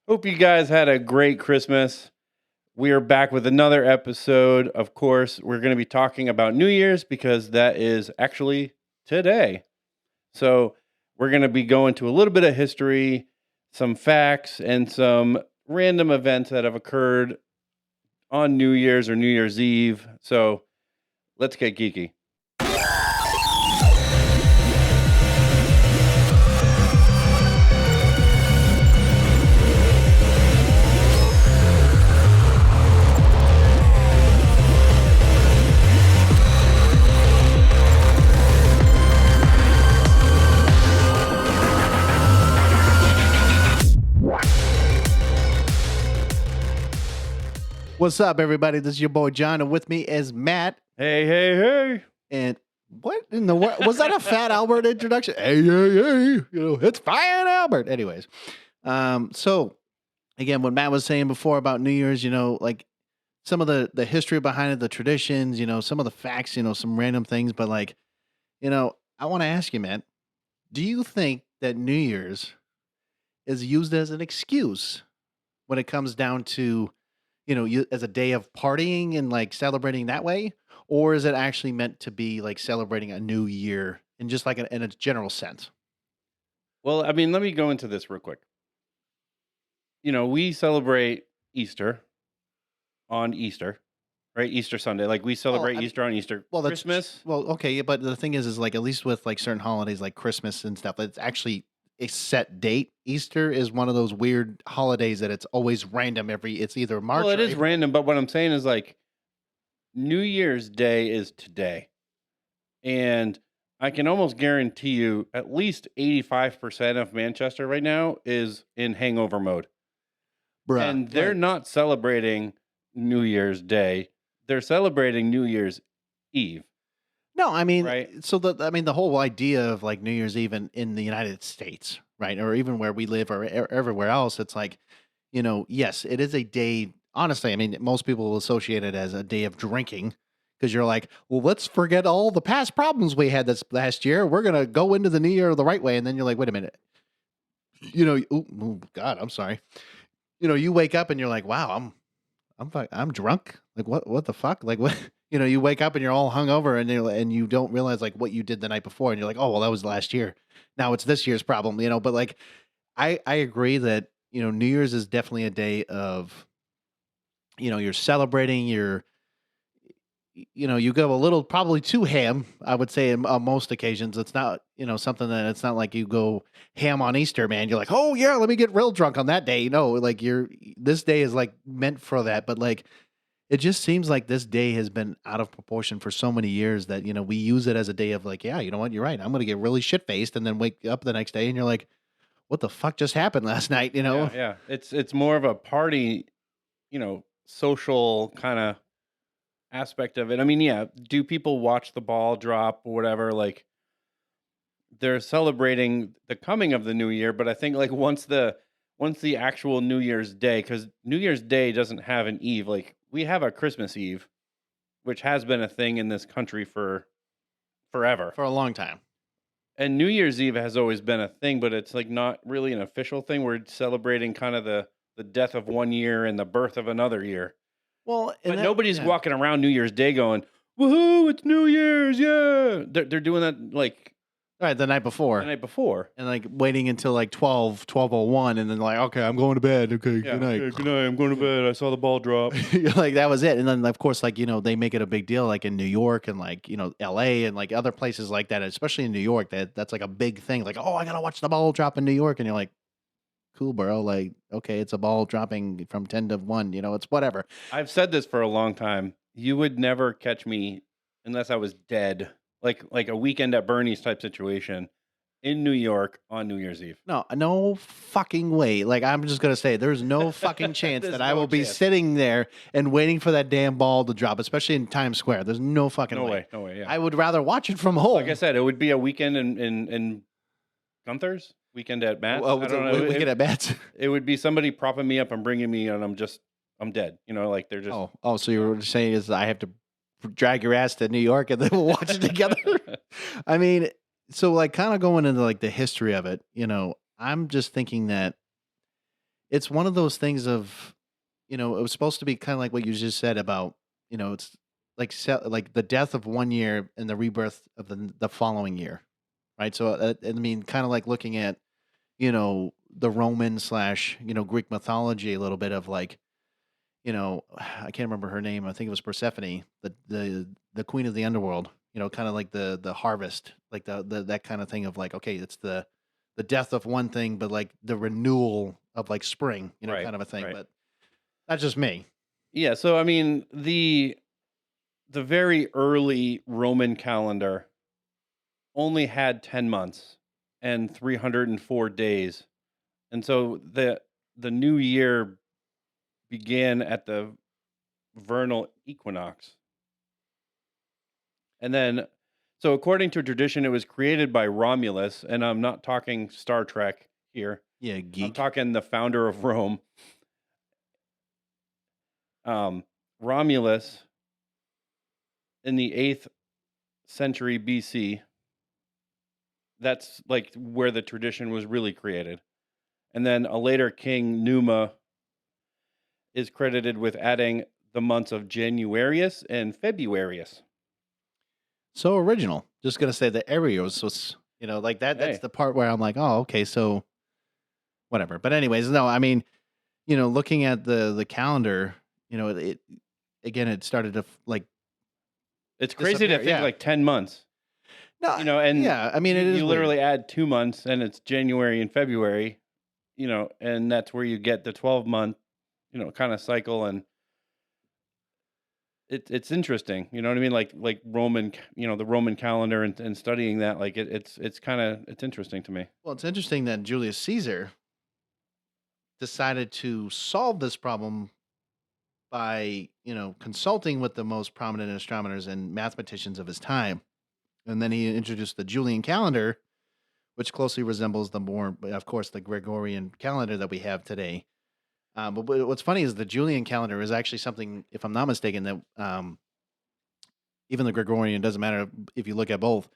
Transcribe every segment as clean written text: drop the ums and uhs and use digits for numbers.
Hope you guys had a great Christmas. We are back with another episode. Of course, we're going to be talking about New Year's because that is actually today. So, we're going to be going to a little bit of history, some facts, and some random events that have occurred on New Year's or New Year's Eve. So, let's get geeky. What's up, everybody? This is your boy John, and with me is Matt. Hey, hey, hey. And what in the world? Was that a Fat Albert introduction? Hey, hey, hey. It's Fat Albert. Anyways, so again, what Matt was saying before about New Year's, like some of the history behind it, the traditions, some of the facts, some random things. But I want to ask you, Matt, do you think that New Year's is used as an excuse when it comes down to you as a day of partying and like celebrating that way? Or is it actually meant to be like celebrating a new year in just like in a general sense? Well, I mean, let me go into this real quick. We celebrate Easter on Easter, right? Easter Sunday. Like we celebrate Easter on Easter. Well, that's Christmas. well, okay, but the thing is like at least with like certain holidays like Christmas and stuff, it's actually a set date. Easter is one of those weird holidays that it's always random. It's either March. Well, it or is April. random, but what I'm saying is like New Year's Day is today. And I can almost guarantee you at least 85% of Manchester right now is in hangover mode. Bruh, And they're not celebrating New Year's Day. They're celebrating New Year's Eve. No, I mean, Right. so the whole idea of like New Year's Eve in the United States, right, or even where we live or everywhere else, it's like, yes, it is a day. Honestly, I mean, most people will associate it as a day of drinking because you're like, well, let's forget all the past problems we had this last year. We're gonna go into the new year the right way, and then you're like, wait a minute, oh God, I'm sorry. You wake up and you're like, wow, I'm drunk. Like what the fuck? Like what? You wake up and you're all hungover and you don't realize like what you did the night before and you're like, oh well, that was last year. Now it's this year's problem. But like I agree that New Year's is definitely a day of you're celebrating. You go a little probably too ham. I would say on most occasions. It's not something that it's not like you go ham on Easter, man. You're like, oh yeah, let me get real drunk on that day. Like this day is like meant for that, but like it just seems like this day has been out of proportion for so many years that we use it as a day of like, yeah, you know what, you're right. I'm gonna get really shit faced and then wake up the next day and you're like, what the fuck just happened last night? Yeah. It's more of a party, social kind of aspect of it. I mean, yeah, do people watch the ball drop or whatever? Like they're celebrating the coming of the new year, but I think like once the actual New Year's Day, because New Year's Day doesn't have an eve. Like we have a Christmas Eve, which has been a thing in this country for forever. For a long time. And New Year's Eve has always been a thing, but it's like not really an official thing. We're celebrating kind of the death of one year and the birth of another year. Well, But nobody's walking around New Year's Day going, "Woohoo! It's New Year's, yeah!" They're doing that like right the night before, and like waiting until like 12:01, and then like, okay, I'm going to bed. Okay, yeah, good night. "Okay, good night. I'm going to bed. I saw the ball drop. Like that was it. And then of course, like they make it a big deal, like in New York and like L.A. and like other places like that, especially in New York. That's like a big thing. Like, oh, I gotta watch the ball drop in New York, and you're like, cool, bro. Like, okay, it's a ball dropping from 10 to 1. It's whatever. I've said this for a long time. You would never catch me unless I was dead, like a weekend at Bernie's type situation in New York on New Year's Eve. No fucking way. Like, I'm just gonna say, there's no fucking chance that I will be sitting there and waiting for that damn ball to drop, especially in Times Square. There's no fucking way. No way. Yeah. I would rather watch it from home. Like I said, it would be a weekend in Gunther's. Weekend at Matt's. I don't know. Weekend at Matt's. It would be somebody propping me up and bringing me, and I'm dead. Like they're just. Oh, so you were saying is I have to drag your ass to New York and then we'll watch it together? I mean, so like kind of going into like the history of it, I'm just thinking that it's one of those things of, it was supposed to be kind of like what you just said about, it's like like the death of one year and the rebirth of the following year, right? So I mean, kind of like looking at, the Roman slash, Greek mythology a little bit of like, I can't remember her name. I think it was Persephone, the queen of the underworld. Kind of like the harvest, like the that kind of thing of like, okay, it's the death of one thing, but like the renewal of like spring, Right. kind of a thing. Right. But that's just me. Yeah. So I mean, the very early Roman calendar only had 10 months and 304 days. And so the new year began at the vernal equinox. And then so according to tradition it was created by Romulus, and I'm not talking Star Trek here. Yeah, I'm geek. talking the founder of Rome. Romulus in the 8th century BC. That's like where the tradition was really created. And then a later king, Numa, is credited with adding the months of Januarius and Februarius. So original. Just gonna say the Areos was, like that. That's Hey, the part where I'm like, oh, okay, so whatever. But anyways, no, I mean, looking at the calendar, it again, it started to like it's crazy to disappear. think Yeah. like 10 months, No. and Yeah. I mean, you, it is you weird. literally add 2 months and it's January and February, and that's where you get the 12-month, kind of cycle. And it's interesting, you know what I mean? Like Roman, the Roman calendar, and studying that, like it's kind of, it's interesting to me. Well, it's interesting that Julius Caesar decided to solve this problem by, consulting with the most prominent astronomers and mathematicians of his time. And then he introduced the Julian calendar, which closely resembles the more, of course, the Gregorian calendar that we have today. But what's funny is the Julian calendar is actually something, if I'm not mistaken, that even the Gregorian, doesn't matter if you look at both,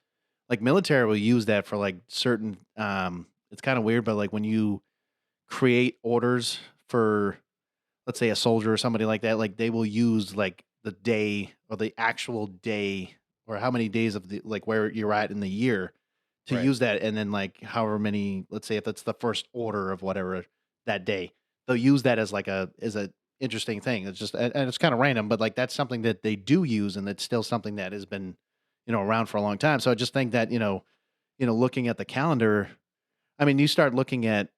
like military will use that for like certain, it's kind of weird, but like when you create orders for, let's say, a soldier or somebody like that, like they will use like the day or the actual day or how many days of the like where you're at in the year to Right. use that, and then like however many, let's say if it's the first order of whatever that day, they'll use that as like a interesting thing. It's just, and it's kind of random, but like that's something that they do use, and it's still something that has been, around for a long time. So I just think that, looking at the calendar, I mean, you start looking at,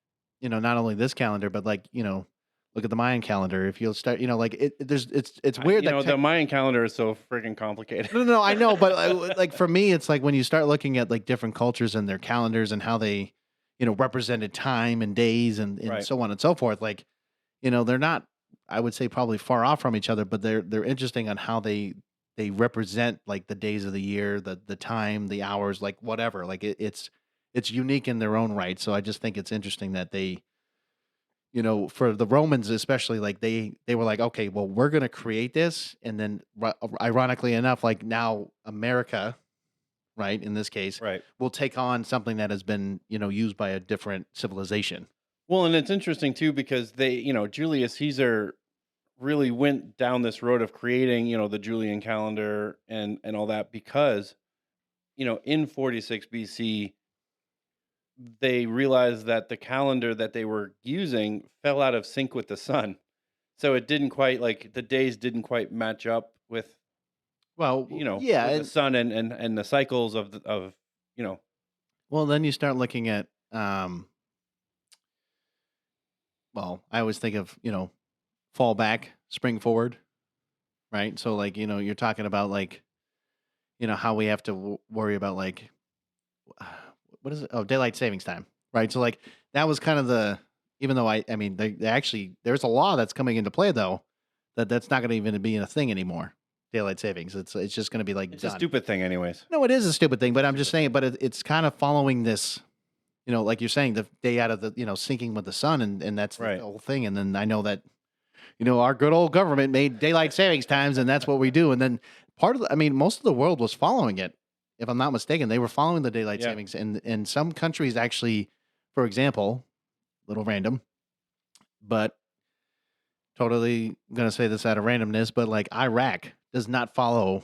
not only this calendar, but like, look at the Mayan calendar. If you'll start, like it's weird that The Mayan calendar is so freaking complicated. no, I know, but like for me, it's like when you start looking at like different cultures and their calendars and how they, represented time and days and Right. so on and so forth. Like, they're not, I would say, probably far off from each other, but they're interesting on how they represent like the days of the year, the time, the hours, like whatever. Like it's unique in their own right. So I just think it's interesting that they, for the Romans especially, like they were like, okay, well, we're going to create this, and then ironically enough, like now America, right, in this case, Right. will take on something that has been, used by a different civilization. Well, and it's interesting too because Julius Caesar really went down this road of creating, the Julian calendar and all that because, in 46 BC they realized that the calendar that they were using fell out of sync with the sun. So it didn't quite, like, the days didn't quite match up with, Well, yeah, with the sun and the cycles of, you know, well, then you start looking at, well, I always think of, fall back, spring forward, right? So like, you're talking about like, how we have to worry about like, what is it? Oh, daylight savings time, right? So like that was kind of even though I mean, they actually, there's a law that's coming into play though, that's not going to even be a thing anymore. Daylight savings. It's just going to be like it's a done. stupid thing anyways. No, it is a stupid thing, but I'm just saying, but it's kind of following this, like you're saying, the day out of the, syncing with the sun, and that's the Right. whole thing. And then I know that, our good old government made daylight savings times, and that's what we do. And then I mean, most of the world was following it. If I'm not mistaken, they were following the daylight Yeah. savings, and some countries actually, for example, little random, but totally gonna say this out of randomness, but like Iraq does not follow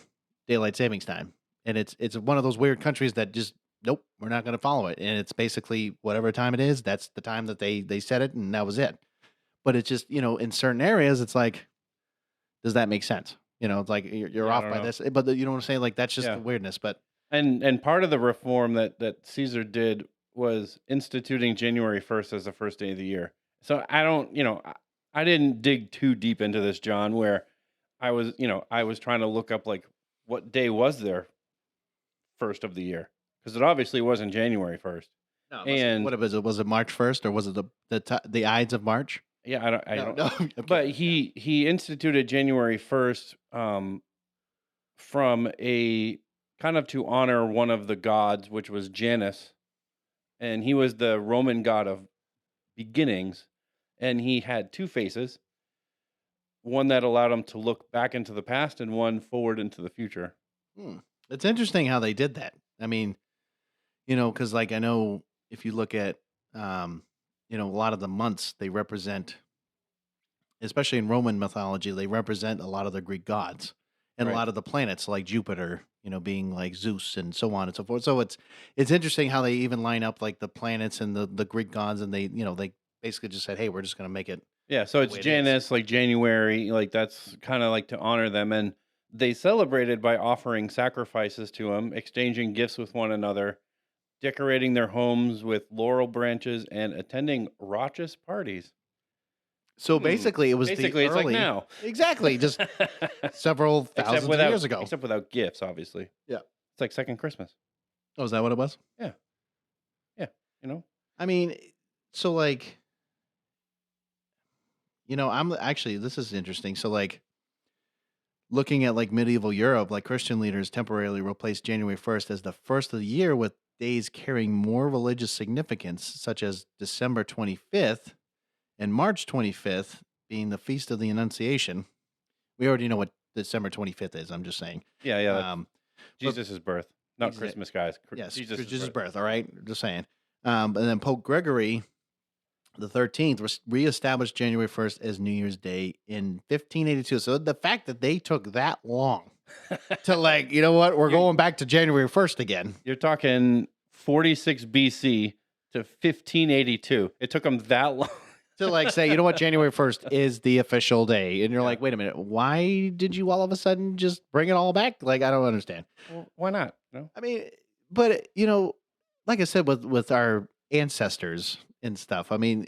daylight savings time, and it's one of those weird countries that just nope, we're not gonna follow it, and it's basically whatever time it is, that's the time that they set it, and that was it. But it's just in certain areas, it's like, does that make sense? It's like you're Yeah, I off don't by know. this, but you know what I'm saying? Like that's just the Yeah. weirdness. But And part of the reform that Caesar did was instituting January 1st as the first day of the year. So I don't, I didn't dig too deep into this, John, where I was trying to look up like what day was their first of the year because it obviously wasn't January 1st. no, it must be, And what was it? Was it March 1st or was it the Ides of March? yeah, I No, don't, no. Okay, but yeah. he instituted January 1st from a kind of to honor one of the gods, which was Janus, and he was the Roman god of beginnings, and he had two faces, one that allowed him to look back into the past and one forward into the future. Hmm. It's interesting how they did that. I mean, because like I know if you look at, a lot of the months they represent, especially in Roman mythology, they represent a lot of the Greek gods and a Right. lot of the planets like Jupiter, being like Zeus and so on and so forth. So it's interesting how they even line up like the planets and the Greek gods, and they basically just said, hey, we're just going to make it Yeah, so the it's way it is. Janus, like January, like that's kind of like to honor them, and they celebrated by offering sacrifices to him, exchanging gifts with one another, decorating their homes with laurel branches, and attending raucous parties. So Hmm. basically, it was the Basically, it's like early, now. exactly, just several thousands of years ago. except without gifts, obviously. Yeah. It's like second Christmas. Oh, is that what it was? Yeah, yeah, you know? I mean, so like, I'm actually, this is interesting. So like, looking at like medieval Europe, like Christian leaders temporarily replaced January 1st as the first of the year with days carrying more religious significance, such as December 25th and March 25th being the Feast of the Annunciation. We already know what December 25th is. I'm just saying. Yeah, yeah, that's Um, but Jesus' birth, not exa- Christmas, guys. yes, Jesus' Jesus' birth. birth. All right. Just saying. And then Pope Gregory the 13th reestablished January 1st as New Year's Day in 1582. So the fact that they took that long to like, you know what, we're You're- going back to January 1st again. You're talking 46 BC to 1582. It took them that long. To like say, you know what, January 1st is the official day. And you're Yeah. like, wait a minute, why did you all of a sudden just bring it all back? Like, I don't understand. Well, why not? No. I mean, but like I said, with our ancestors and stuff, I mean,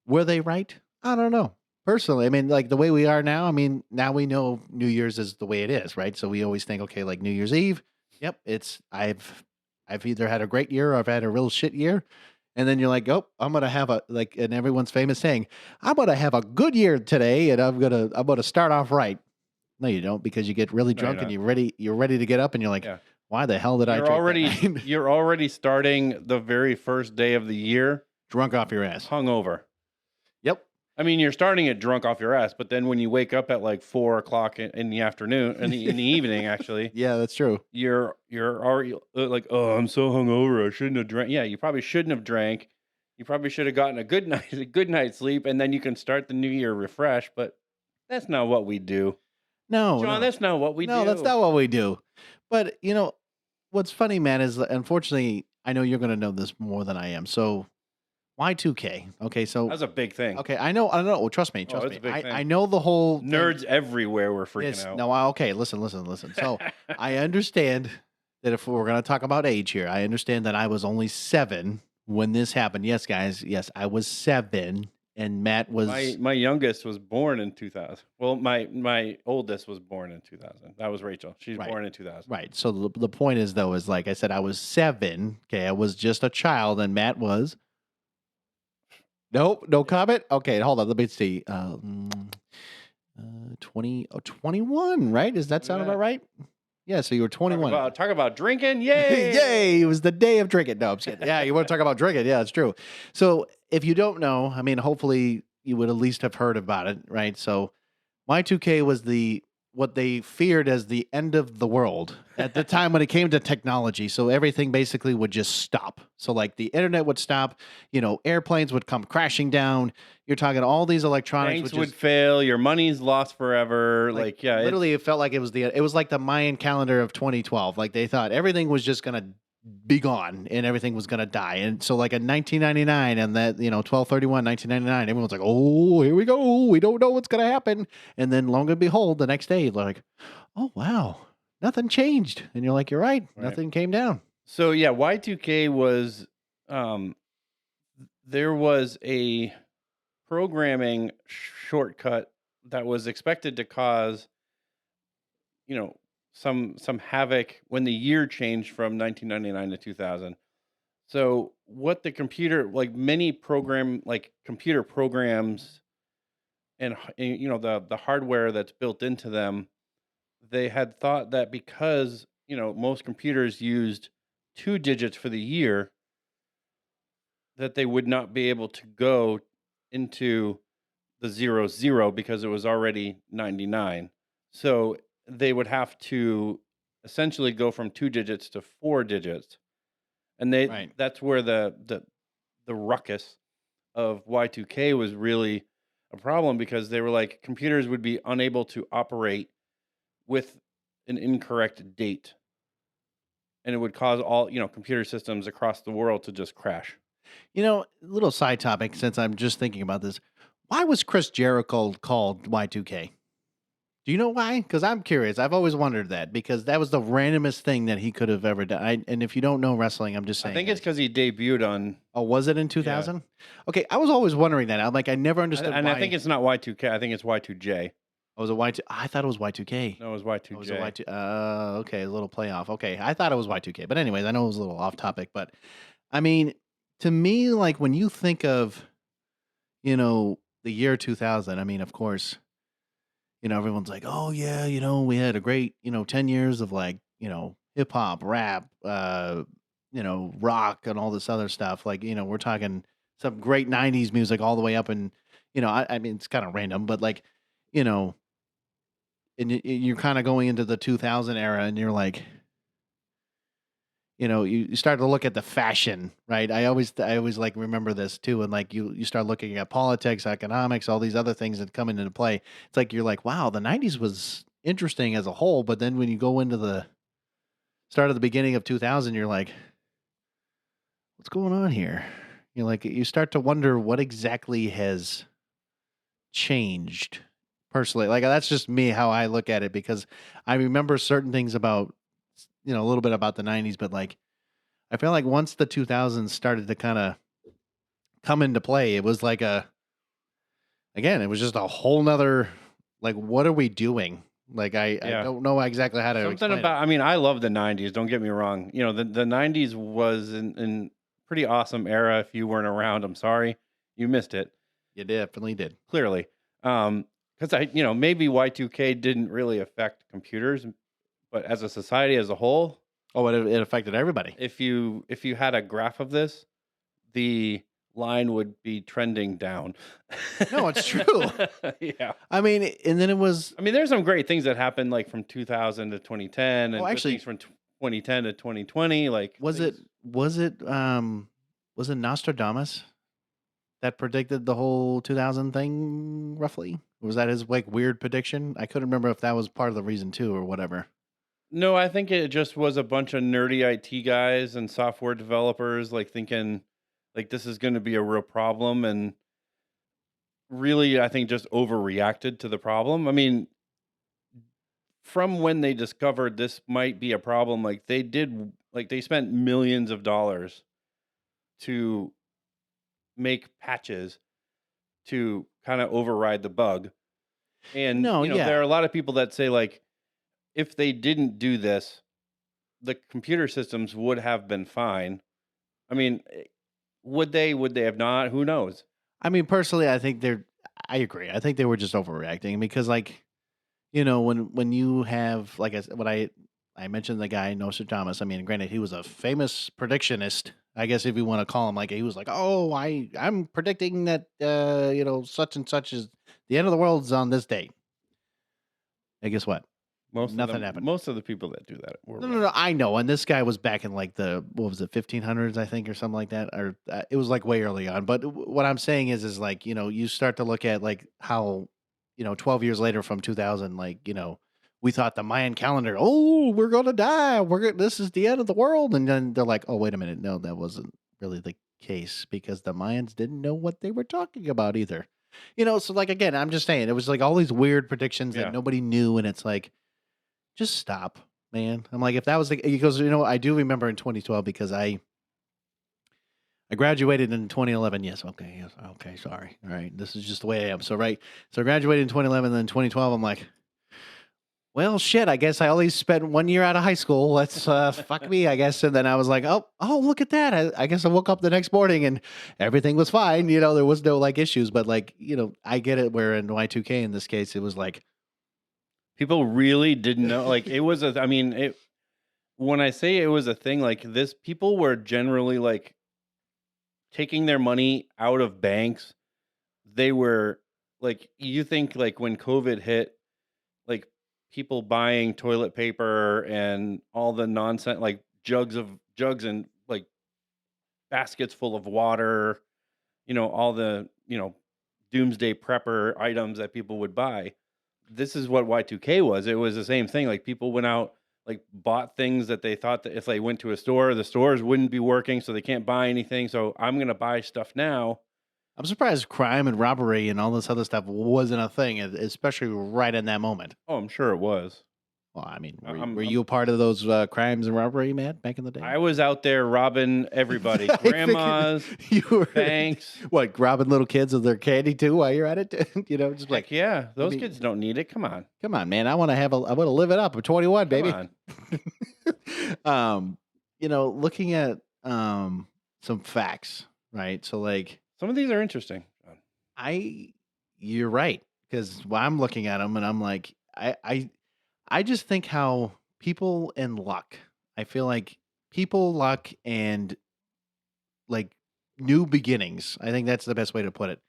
were they right? I don't know. Personally, I mean, like the way we are now, I mean, now we know New Year's is the way it is, right? So we always think, okay, like New Year's Eve, yep, I've either had a great year or I've had a real shit year. And then you're like, oh, I'm gonna have and everyone's famous saying, I'm gonna have a good year today, and I'm gonna start off right. No, you don't, because you get really No, you're drunk and not. you're ready to get up, and you're like, Yeah. why the hell did I You're drink that already night? you're already starting the very first day of the year Drunk off your ass. hungover. Yep. I mean, you're starting it drunk off your ass, but then when you wake up at like 4 o'clock in the afternoon, in the evening, actually, Yeah, that's true. you're already like, oh, I'm so hungover. I shouldn't have drank. Yeah, you probably shouldn't have drank. You probably should have gotten a good night's sleep, and then you can start the new year refreshed. But that's not what we do, No, John. no. That's not what we do. No, that's not what we do. But what's funny, man, is that unfortunately, I know you're going to know this more than I am. So Y2K. Okay, so That's a big thing. okay, I know. Well, trust me, Oh, trust it's me. a big thing. I know the whole thing. Nerds everywhere were freaking Yes, out. no, okay, listen. So I understand that if we're going to talk about age here, I understand that I was only 7 when this happened. Yes, guys. Yes, I was 7, and Matt was. My youngest was born in 2000. Well, my oldest was born in 2000. That was Rachel. She's Right. born in 2000. Right. So the point is, though, is like I said, I was 7. Okay, I was just a child, and Matt was. Nope, no comment. Okay, hold on. Let me see. 21, right? Does that sound about right? Yeah, so you were 21. Talk about drinking. Yay! Yay! It was the day of drinking. No, I'm just kidding. Yeah, you want to talk about drinking? Yeah, it's true. So if you don't know, I mean, hopefully you would at least have heard about it, right? So Y2K was the what they feared as the end of the world at the time when it came to technology. So everything basically would just stop. So like the internet would stop, airplanes would come crashing down. You're talking all these electronics would Banks would just fail, your money's lost forever. like Like, yeah, literally it's it felt like it was like the Mayan calendar of 2012. Like they thought everything was just going to be gone and everything was going to die. And so like in 1999 and that, 12/31 1999, everyone's like, "Oh, here we go. We don't know what's going to happen." And then long and behold, the next day like, "Oh, wow. Nothing changed." And you're like, "You're right. right. Nothing came down." So yeah, Y2K was um there was a programming shortcut that was expected to cause, you know, some havoc when the year changed from 1999 to 2000. So what the computer, like many computer programs and the hardware that's built into them, they had thought that because, most computers used two digits for the year, that they would not be able to go into the 00 because it was already 99. So they would have to essentially go from two digits to four digits. And Right. that's where the ruckus of Y2K was really a problem, because they were like computers would be unable to operate with an incorrect date, and it would cause all, computer systems across the world to just crash. Little side topic since I'm just thinking about this. Why was Chris Jericho called Y2K? Do you know why? Because I'm curious. I've always wondered that because that was the randomest thing that he could have ever done. And if you don't know wrestling, I'm just I saying, think it's guys. because he debuted on. Oh, was it in Yeah, 2000? Okay, I was always wondering that. I'm like, I never understood and I think why. it's not Y2K. I think it's Y2J. I was a Y2. I thought it was Y2K. No, it was Oh, it was a Y2J. Y2. Okay, a little playoff. Okay, I thought it was Y2K. But anyways, I know it was a little off topic. But I mean, to me, like when you think of, the year 2000, I mean, of course, everyone's like, "Oh yeah, we had a great, 10 years of like, hip hop, rap, rock and all this other stuff." Like, we're talking some great 90s music all the way up and I mean, it's kind of random, but like, you know, and you're kind of going into the 2000 era and you're like, you start to look at the fashion, right? I always like remember this too. And like you start looking at politics, economics, all these other things that come into play. It's like, you're like, wow, the 90s was interesting as a whole. But then when you go into the start of the beginning of 2000, you're like, what's going on here? You're like, you start to wonder what exactly has changed personally. Like, that's just me, how I look at it, because I remember certain things about, a little bit about the 90s, but like, I feel like once the 2000s started to kind of come into play, it was like it was just a whole nother, like, what are we doing? Like, I Yeah. don't know exactly how to Something explain it. about, I mean, I love the 90s, don't get me wrong. The 90s was an pretty awesome era. If you weren't around, I'm sorry. You missed it, You definitely did. clearly. Because maybe Y2K didn't really affect computers, but as a society as a whole, Oh, it affected everybody. if you had a graph of this, the line would be trending down. No, it's true. Yeah. I mean, and then it was, I mean, there's some great things that happened, like from 2000 to 2010, oh, and good actually, things from 2010 to 2020. Like was it, things. was it, was it Nostradamus that predicted the whole 2000 thing roughly? Was that his like weird prediction? I couldn't remember if that was part of the reason too or whatever. No, I think it just was a bunch of nerdy IT guys and software developers, like thinking like this is going to be a real problem, and really, I think just overreacted to the problem. I mean, from when they discovered this might be a problem, they spent millions of dollars to make patches to kind of override the bug. And, No, there are yeah. a lot of people that say, like, if they didn't do this, the computer systems would have been fine. I mean, would they? Would they have not? Who knows? I mean, personally, I agree. I think they were just overreacting because, like, when you have, like, what I mentioned the guy Nostradamus. I mean, granted, he was a famous predictionist. I guess if you want to call him, like, he was like, oh, I'm predicting that such and such is the end of the world's on this day. And guess what? Nothing happened. Most of the people that do that were No, no, wrong. no. I know. And this guy was back in like the what was it, 1500s, I think, or something like that, or it was like way early on. But what I'm saying is like you start to look at like how 12 years later from 2000, like we thought the Mayan calendar, oh, we're gonna die, this is the end of the world, and then they're like, oh, wait a minute, no, that wasn't really the case because the Mayans didn't know what they were talking about either. So like again, I'm just saying it was like all these weird predictions that Yeah. nobody knew, and it's like just stop, man. I'm like, if that was he goes, I do remember in 2012 because I graduated in 2011. Yes, okay, yes, okay, sorry. All right, this is just the way I am. So right, so I graduated in 2011, then 2012. I'm like, well, shit. I guess I only spent 1 year out of high school. Let's fuck me, I guess. And then I was like, oh, look at that. I guess I woke up the next morning and everything was fine. There was no like issues, but like I get it. Where in Y2K in this case, it was like. People really didn't know. Like it was I mean, when I say it was a thing, like this, people were generally like taking their money out of banks. They were like, you think like when COVID hit, like people buying toilet paper and all the nonsense, like jugs and like baskets full of water, all the, doomsday prepper items that people would buy. This is what Y2K was. It was the same thing. Like people went out, like bought things that they thought that if they went to a store, the stores wouldn't be working, so they can't buy anything. So I'm gonna buy stuff now. I'm surprised crime and robbery and all this other stuff wasn't a thing, especially right in that moment. Oh, I'm sure it was. Well, I mean, I'm, were I'm you a part of those crimes and robbery, Matt, back in the day? I was out there robbing everybody, I figured grandmas, you were banks. what, robbing little kids of their candy too while you're at it? Just Like, like, yeah, those kids don't need it. Come on, man, I want to live it up. I'm 21, come baby. on. Looking at some facts, right? So like Some of these are interesting. you're right, because I'm looking at them and I'm like, I just think how people and luck. I feel like people, luck, and like new beginnings. I think that's the best way to put it.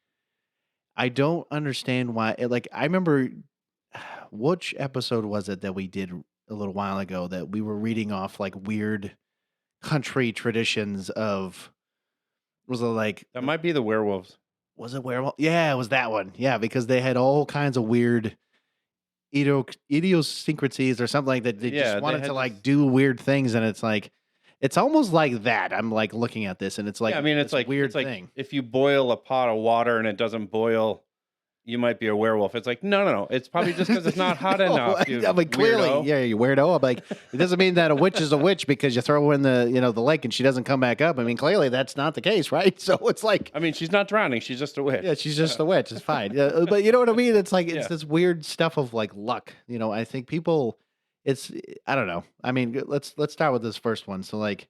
I don't understand why. Like I remember, which episode was it that we did a little while ago that we were reading off like weird country traditions of. Was it like That might be the werewolves. Was it werewolf? Yeah, it was that one. Yeah, because they had all kinds of weird idiosyncrasies or something like that. They just wanted to like do weird things, and it's like it's almost like that. I'm like looking at this, and it's like yeah, I mean, it's like weird it's like thing. if you boil a pot of water and it doesn't boil, you might be a werewolf. It's like no. It's probably just because it's not hot enough. You I'm like, clearly, weirdo. yeah, you weirdo. I'm like, it doesn't mean that a witch is a witch because you throw her in the the lake and she doesn't come back up. I mean, clearly that's not the case, right? So it's like, I mean, she's not drowning. She's just a witch. yeah, she's just a witch. It's fine. Yeah, but you know what I mean? It's like it's this weird stuff of like luck. I think people. It's I don't know. I mean, let's start with this first one. So like,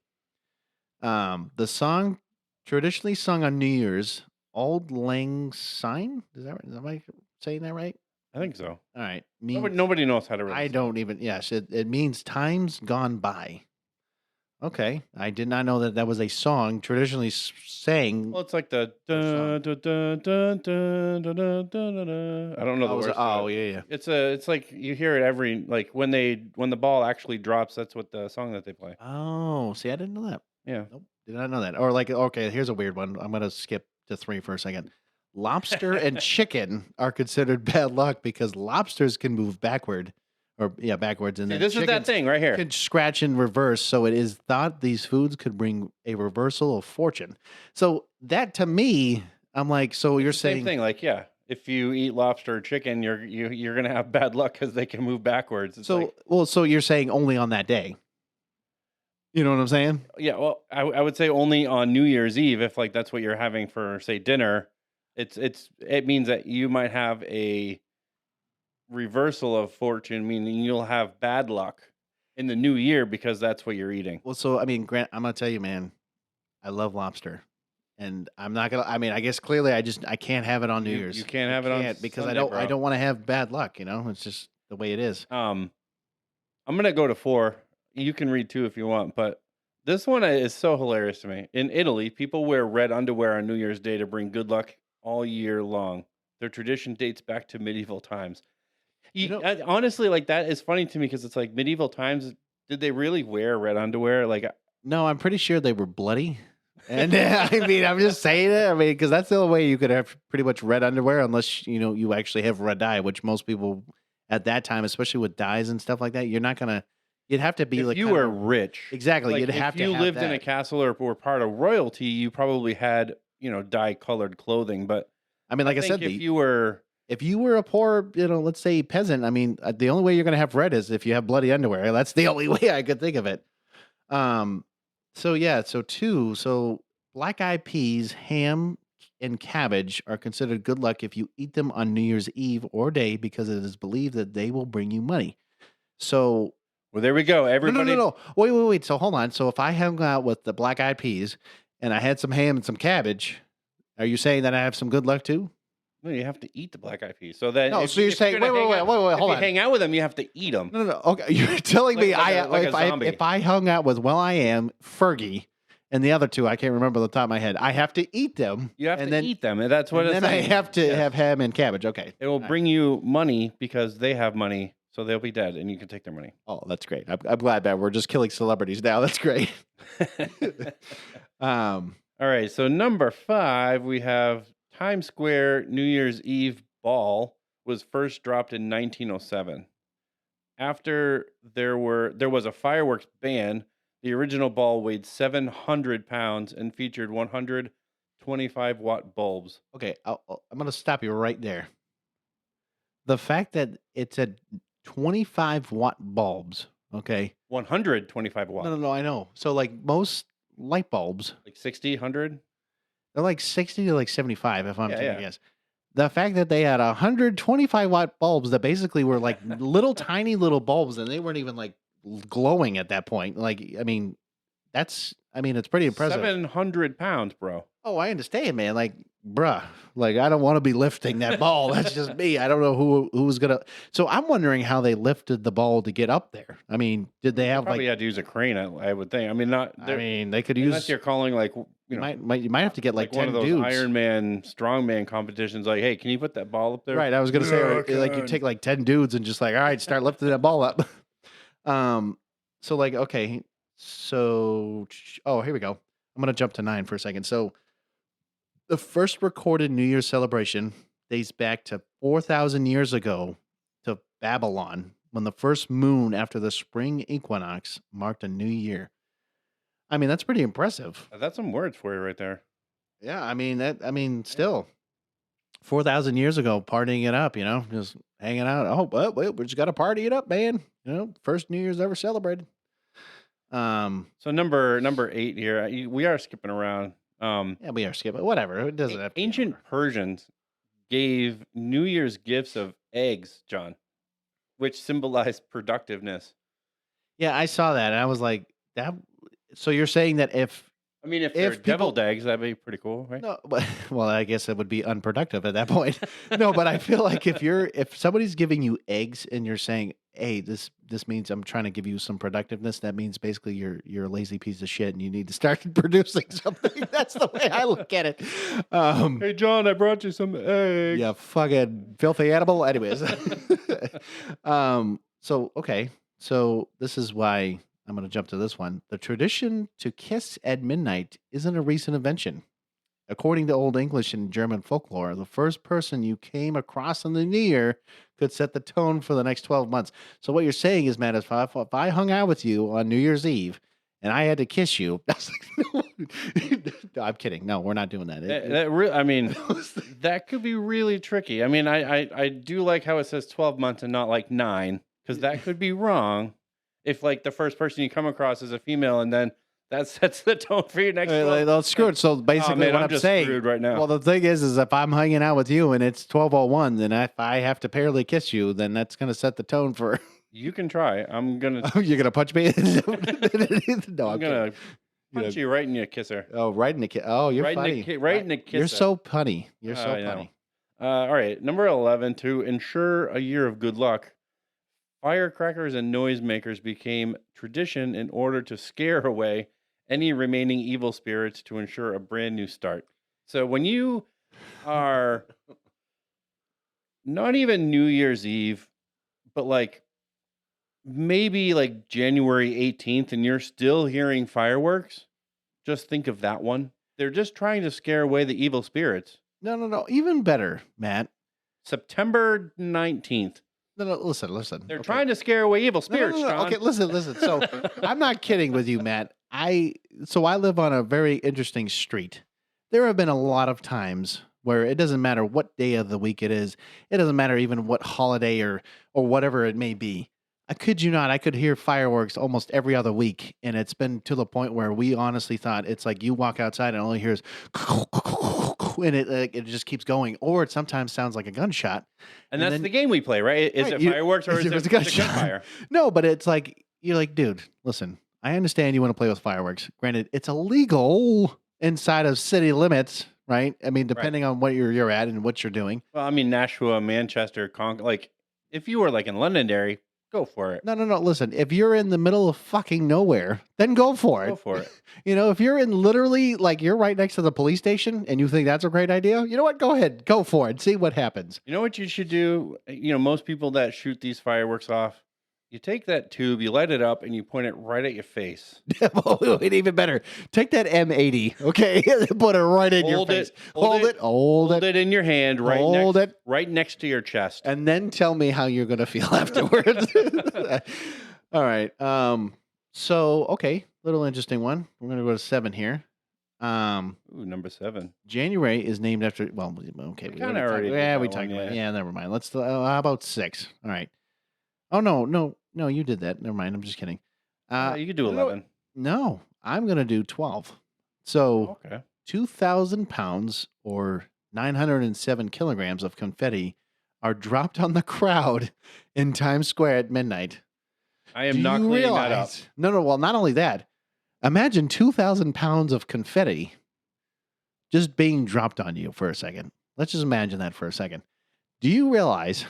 the song traditionally sung on New Year's, "Auld Lang Syne." Is that right? Am I saying that right? I think so. All right. Nobody knows how to really I don't even. Yes, it means times gone by. Okay, I did not know that was a song traditionally sang. Well, it's like the dun, dun, dun, dun, dun, dun, dun, dun, dun. I don't know the words. Oh yeah. It's like you hear it every like when the ball actually drops. That's what the song that they play. Oh, see, I didn't know that. Yeah. Nope, did not know that. Or like, okay, here's a weird one. I'm gonna skip to 3 for a second. Lobster and chicken are considered bad luck because lobsters can move backward. Backwards, and See, then this is that thing right here. Can scratch in reverse, so it is thought these foods could bring a reversal of fortune. So that to me, I'm like, so you're saying same thing, like if you eat lobster or chicken, you're gonna have bad luck because they can move backwards. It's so you're saying only on that day. You know what I'm saying? Yeah, well, I would say only on New Year's Eve if like that's what you're having for say dinner. It means that you might have a reversal of fortune, meaning you'll have bad luck in the new year because that's what you're eating. Well, so I mean, Grant, I'm gonna tell you, man, I love lobster, and I'm not gonna. I mean, I guess clearly, I can't have it on New Year's. You can't have it on because Sunday, I don't want to have bad luck. It's just the way it is. I'm gonna go to 4. You can read 2 if you want, but this one is so hilarious to me. In Italy, people wear red underwear on New Year's Day to bring good luck all year long. Their tradition dates back to medieval times. You know, Honestly, like, that is funny to me because it's like medieval times. Did they really wear red underwear? Like, no, I'm pretty sure they were bloody. And I mean, I'm just saying it. I mean, because that's the only way you could have pretty much red underwear, unless you actually have red dye, which most people at that time, especially with dyes and stuff like that, you're not gonna. You'd have to be if like you kind were of rich, exactly. like You'd if have to you have lived in a that. castle or were part of royalty, you probably had dye-colored clothing. But I mean, I like I think said, if you were if you were a poor, let's say peasant, I mean, the only way you're gonna have red is if you have bloody underwear. That's the only way I could think of it. Um, so yeah, so black eyed peas, ham, and cabbage are considered good luck if you eat them on New Year's Eve or day because it is believed that they will bring you money. So well, there we go. no, Everybody, no. Wait. So hold on. So if I hung out with the black eyed peas and I had some ham and some cabbage, are you saying that I have some good luck too? no, you have to eat the black eyed peas. So then, No. So you're if you're saying gonna hang out, wait. if Hold you on. hang out with them, you have to eat them. No. Okay, you're telling me Like a zombie. if I hung out with I Am, Fergie, and the other two I can't remember the top of my head. I have to eat them. You have and to then, eat them, and that's what and it's then I saying. have to Yes. have ham and cabbage. Okay, It will bring you money because they have money, so they'll be dead, and you can take their money. oh, that's great. I'm glad that we're just killing celebrities now. That's great. All right, so number 5, we have Times Square New Year's Eve ball was first dropped in 1907. After there was a fireworks ban, the original ball weighed 700 pounds and featured 125-watt bulbs. Okay, I'm going to stop you right there. The fact that it's at 25-watt bulbs. Okay, 125 watts. no. I know. So like most light bulbs, Like 60, 100? they're like 60 to like 75, if I'm taking Yeah. a guess. The fact that they had 125-watt bulbs that basically were like tiny little bulbs, and they weren't even like glowing at that point. Like, I mean, it's pretty impressive. 700 pounds, bro. Oh, I understand, man. Like, bruh, like I don't want to be lifting that ball. That's just me. I don't know who's gonna. So I'm wondering how they lifted the ball to get up there. I mean, did they have Probably like? had to use a crane, I would think. I mean, They could unless use. you're calling like You might have to get like 10 one of those dudes. Iron Man strongman competitions. Like, hey, can you put that ball up there? Right. I was gonna say, Yeah, like you take like 10 dudes and just like, all right, start lifting that ball up. So like, okay, so here we go. I'm gonna jump to 9 for a second. So the first recorded New Year's celebration dates back to 4,000 years ago to Babylon, when the first moon after the spring equinox marked a new year. I mean, that's pretty impressive. That's some words for you right there. Yeah, I mean, still 4,000 years ago, partying it up, just hanging out. Oh, well, we just got to party it up, man. First New Year's ever celebrated. So number 8 here, we are skipping around. Yeah, we are skipping. Whatever. It doesn't have to be Ancient over. Persians gave New Year's gifts of eggs, John, which symbolized productiveness. Yeah, I saw that, and I was like, that. So you're saying that if I mean, if they're deviled eggs, that'd be pretty cool, right? no, well, I guess it would be unproductive at that point. No, but I feel like if somebody's giving you eggs and you're saying, "Hey, this means I'm trying to give you some productiveness," that means basically you're a lazy piece of shit and you need to start producing something. That's the way I look at it. Hey, John, I brought you some eggs. Yeah, fucking filthy animal. Anyways, so okay, so this is why I'm going to jump to this one. The tradition to kiss at midnight isn't a recent invention. According to Old English and German folklore, the first person you came across in the new year could set the tone for the next 12 months. So what you're saying is, Matt, if I hung out with you on New Year's Eve and I had to kiss you, no, I'm kidding. No, we're not doing that. That could be really tricky. I mean, I do like how it says 12 months and not like 9, because that could be wrong. If like the first person you come across is a female, and then that sets the tone for your next. That's screwed. So basically, what I'm just saying screwed right now. Well, the thing is if I'm hanging out with you and it's 12:01, then if I have to parallel kiss you, then that's going to set the tone for. You can try. I'm gonna. You're gonna punch me? No, I'm gonna punch you right in your kisser. Oh, right in the kiss. Oh, you're right funny. In the kisser. You're so punny. You're so punny. All right, number 11. To ensure a year of good luck, firecrackers and noisemakers became tradition in order to scare away any remaining evil spirits to ensure a brand new start. So when you are not even New Year's Eve, but like maybe like January 18th and you're still hearing fireworks, just think of that one. They're just trying to scare away the evil spirits. No. Even better, Matt. September 19th. No. Listen. They're Okay. trying to scare away evil spirits, No. John. Okay, listen. So I'm not kidding with you, Matt. I live on a very interesting street. There have been a lot of times where it doesn't matter what day of the week it is. It doesn't matter even what holiday or whatever it may be. I kid you not, I could hear fireworks almost every other week, and it's been to the point where we honestly thought it's like you walk outside and all you hear is and it just keeps going, or it sometimes sounds like a gunshot. And that's the game we play, right? Is it fireworks or is it gunfire? No, but it's like you're like, dude, listen, I understand you want to play with fireworks. Granted, it's illegal inside of city limits, right? I mean, depending on what you're at and what you're doing. Well, I mean, Nashua, Manchester, like if you were like in Londonderry, go for it. No. Listen, if you're in the middle of fucking nowhere, then go for it. Go for it. You know, if you're in literally like you're right next to the police station and you think that's a great idea, you know what? Go ahead, go for it. See what happens. You know what you should do? You know, most people that shoot these fireworks off, you take that tube, you light it up, and you point it right at your face. Wait, even better. Take that M80, okay? Put it right in your face. Hold it in your hand, right next to your chest. And then tell me how you're going to feel afterwards. All right. So, okay, little interesting one. We're going to go to 7 here. Number 7. January is named after, well, okay. We kind of already we talked about it. Yeah, never mind. Let's, how about 6? All right. Oh, no, you did that. Never mind. I'm just kidding. You could do 11. No, I'm going to do 12. So, okay. 2,000 pounds or 907 kilograms of confetti are dropped on the crowd in Times Square at midnight. I am not cleaning that up. No. Well, not only that. Imagine 2,000 pounds of confetti just being dropped on you for a second. Let's just imagine that for a second. Do you realize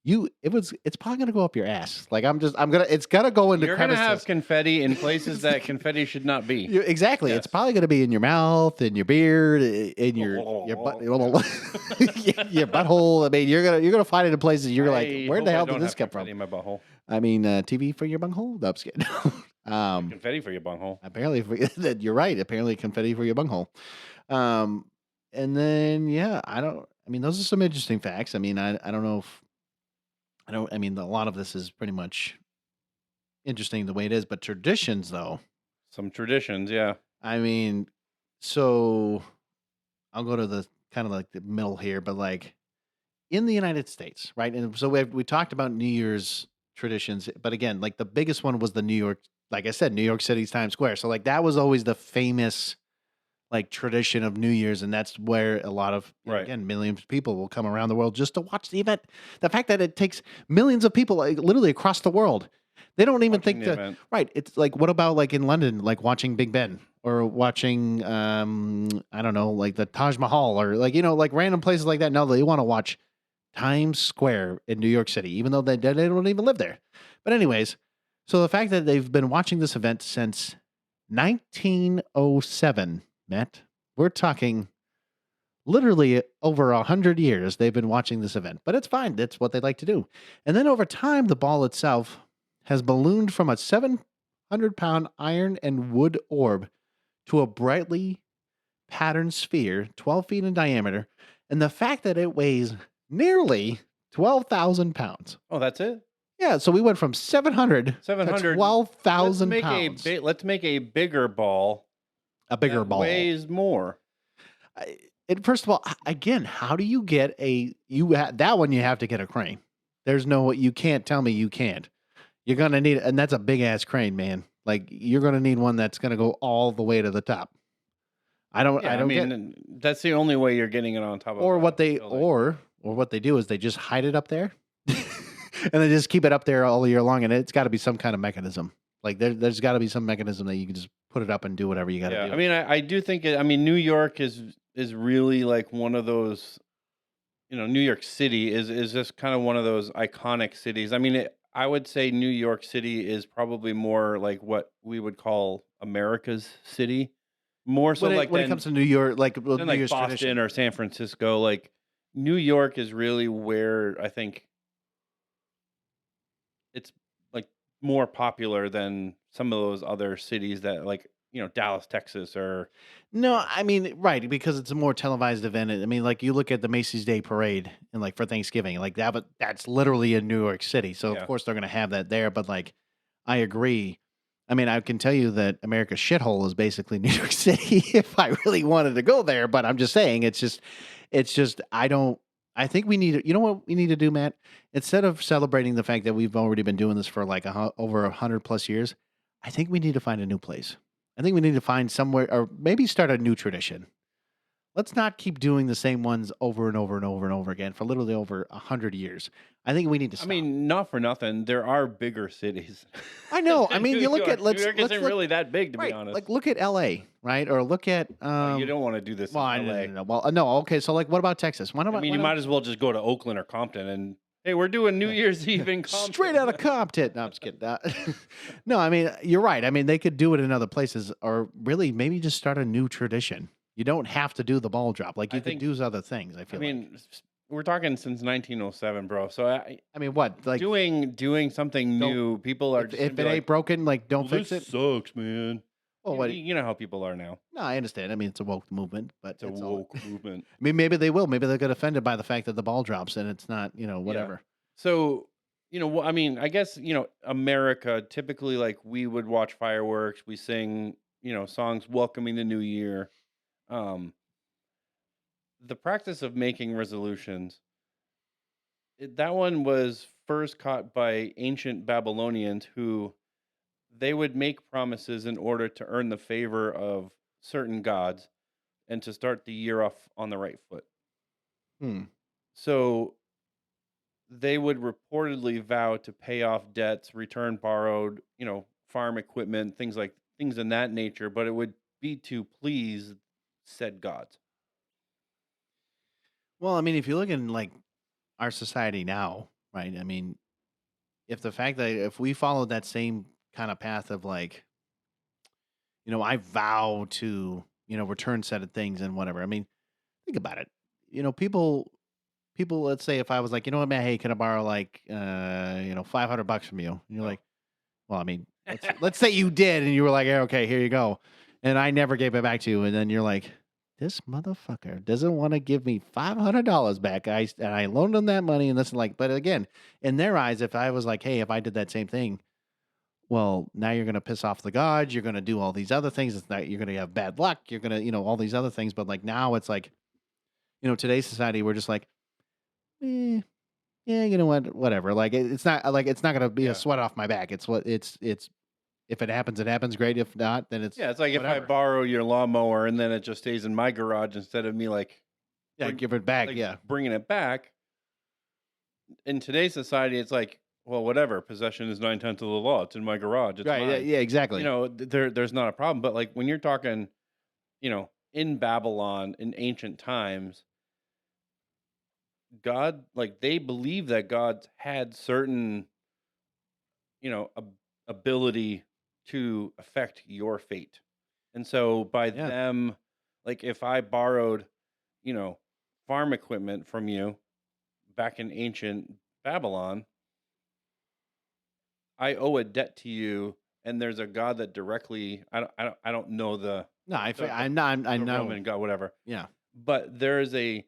it's probably gonna go up your ass? Like it's gonna go into. You're gonna have confetti in places that confetti should not be. Exactly. Yes. It's probably gonna be in your mouth, in your beard, in your butt, your butthole. I mean, you're gonna find it in places you're like, where the hell did this come from? In my butthole. I mean, TV for your bunghole. No, I'm just kidding. Confetti for your bunghole. Apparently, you're right. Apparently, confetti for your bunghole. And then I mean, those are some interesting facts. I mean, I don't know if. I mean, a lot of this is pretty much interesting the way it is, but traditions, though. Some traditions, yeah. I mean, so I'll go to the kind of like the middle here, but like in the United States, right? And so we talked about New Year's traditions, but again, like the biggest one was the New York, like I said, New York City's Times Square. So like that was always the famous like tradition of New Year's, and that's where a lot of again millions of people will come around the world just to watch the event. The fact that it takes millions of people like literally across the world, they don't even think that It's like, what about like in London, like watching Big Ben or watching I don't know, like the Taj Mahal or like like random places like that. No, they want to watch Times Square in New York City, even though they don't even live there. But anyways, so the fact that they've been watching this event since 1907. Matt, we're talking literally over 100 years they've been watching this event, but it's fine. That's what they like to do. And then over time, the ball itself has ballooned from a 700-pound iron and wood orb to a brightly patterned sphere, 12 feet in diameter. And the fact that it weighs nearly 12,000 pounds. Oh, that's it? Yeah, so we went from 700 to 12,000 pounds. Let's make a bigger ball. A bigger ball weighs more. First of all, again, how do you get that one? You have to get a crane. There's no, you can't tell me you can't. You're gonna need, and that's a big ass crane, man. Like you're gonna need one that's gonna go all the way to the top. I mean, that's the only way you're getting it on top of. Or what they do is they just hide it up there, and they just keep it up there all year long, and it's got to be some kind of mechanism. Like there's got to be some mechanism that you can just put it up and do whatever you got to do. I mean, I do think New York is really like one of those, New York City is just kind of one of those iconic cities. I mean, I would say New York City is probably more like what we would call America's city. More so when it comes to New York, like Boston tradition. Or San Francisco, like New York is really where I think it's like more popular than some of those other cities that like, Dallas, Texas or, you No, know, I mean, right, because it's a more televised event. I mean, like you look at the Macy's Day Parade and like for Thanksgiving, like that, but that's literally in New York City. So of yeah. course they're going to have that there. But like, I agree. I mean, I can tell you that America's shithole is basically New York City if I really wanted to go there. But I'm just saying, it's just, I don't, I think we need to, you know what we need to do, Matt? Instead of celebrating the fact that we've already been doing this for like over 100 plus years, I think we need to find a new place. I think we need to find somewhere or maybe start a new tradition. Let's not keep doing the same ones over and over and over and over again for literally over 100 years. I think we need to I stop. mean, not for nothing. There are bigger cities I know. I than mean, New you look at York. New York let's isn't look really that big, to be right. honest. Like look at L.A. right, or look at You don't want to do this Well, in no, no, LA. no. Well, no. Okay, so like, what about Texas? I mean, you might as well just go to Oakland or Compton and hey, we're doing New Yeah. Year's Eve in Straight Compton. out of Compton. No, I'm just kidding. No, I mean, you're right. I mean, they could do it in other places, or really maybe just start a new tradition. You don't have to do the ball drop. Like I you could think, do other things. I I feel like. mean, we're talking since 1907, bro. So I mean, what? Like, doing something don't new, people are just gonna if be it like, ain't broken, like, don't "Well, this fix it. sucks, man." Well, what? You know how people are now. No, I understand. I mean, it's a woke movement, but It's a it's all. woke I movement. mean, maybe they will. Maybe they'll get offended by the fact that the ball drops and it's not, Yeah. whatever. So, I mean, I guess, America, typically, like, we would watch fireworks, we sing, songs welcoming the new year. Um, the practice of making resolutions, that one was first caught by ancient Babylonians who they would make promises in order to earn the favor of certain gods and to start the year off on the right foot. Hmm. So they would reportedly vow to pay off debts, return borrowed, farm equipment, things in that nature, but it would be to please said gods. Well, I mean, if you look in like our society now, right? I mean, if the fact that if we followed that same kind of path of like, I vow to, return set of things and whatever. I mean, think about it. People. Let's say if I was like, you know what, man, hey, can I borrow like, $500 from you? And you're No. like, well, I mean, let's say you did, and you were like, yeah, okay, here you go, and I never gave it back to you, and then you're like, this motherfucker doesn't want to give me $500 back. I loaned him that money, and this like, but again, in their eyes, if I was like, hey, if I did that same thing, well, now you're gonna piss off the gods. You're gonna do all these other things. It's not, you're gonna have bad luck. You're gonna, all these other things. But like now, it's like, today's society, we're just like, eh, yeah, you know what, whatever. Like it's not gonna be a Yeah. sweat off my back. It's if it happens, it happens. Great. If not, then it's Yeah, it's like if I whatever. borrow your lawnmower and then it just stays in my garage instead of me Yeah, bring, give it back. like Yeah, bringing it back. In today's society, it's like, well, whatever. Possession is 9/10 of the law. It's in my garage. It's right. Yeah, mine. yeah, exactly. There's not a problem. But like when you're talking, in Babylon in ancient times, God, like they believe that gods had certain, ability to affect your fate. And so by Yeah. them, like if I borrowed, you know, farm equipment from you back in ancient Babylon, I owe a debt to you, and there's a god that directly I don't know No, the I know. I the know. Roman god, whatever. Yeah. But there is a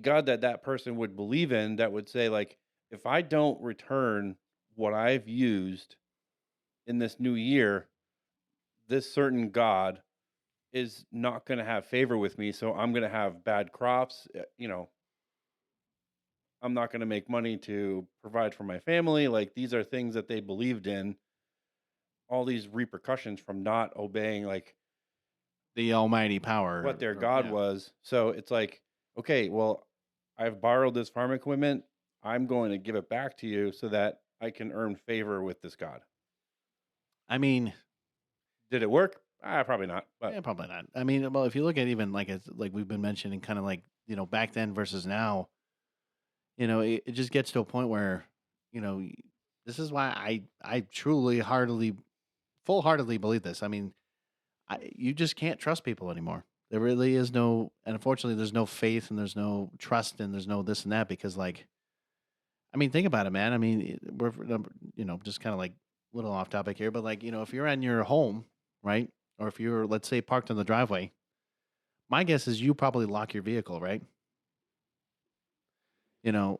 god that person would believe in that would say, like, if I don't return what I've used in this new year, this certain god is not going to have favor with me, so I'm going to have bad crops. I'm not going to make money to provide for my family. Like these are things that they believed in. All these repercussions from not obeying, like The almighty power. what their Or, god yeah. was. So it's like, okay, well, I've borrowed this farm equipment. I'm going to give it back to you so that I can earn favor with this god. I mean, Did it work? Probably not. But yeah, probably not. I mean, well, if you look at even like it's like we've been mentioning, kind of like back then versus now, it just gets to a point where, you know, y- this is why I truly, heartily, full heartedly believe this. I mean, you just can't trust people anymore. There really is no, and unfortunately, there's no faith and there's no trust and there's no this and that because like I mean, think about it, man. I mean, we're just kind of like a little off topic here, but like if you're in your home, right, or if you're let's say parked in the driveway, my guess is you probably lock your vehicle, right?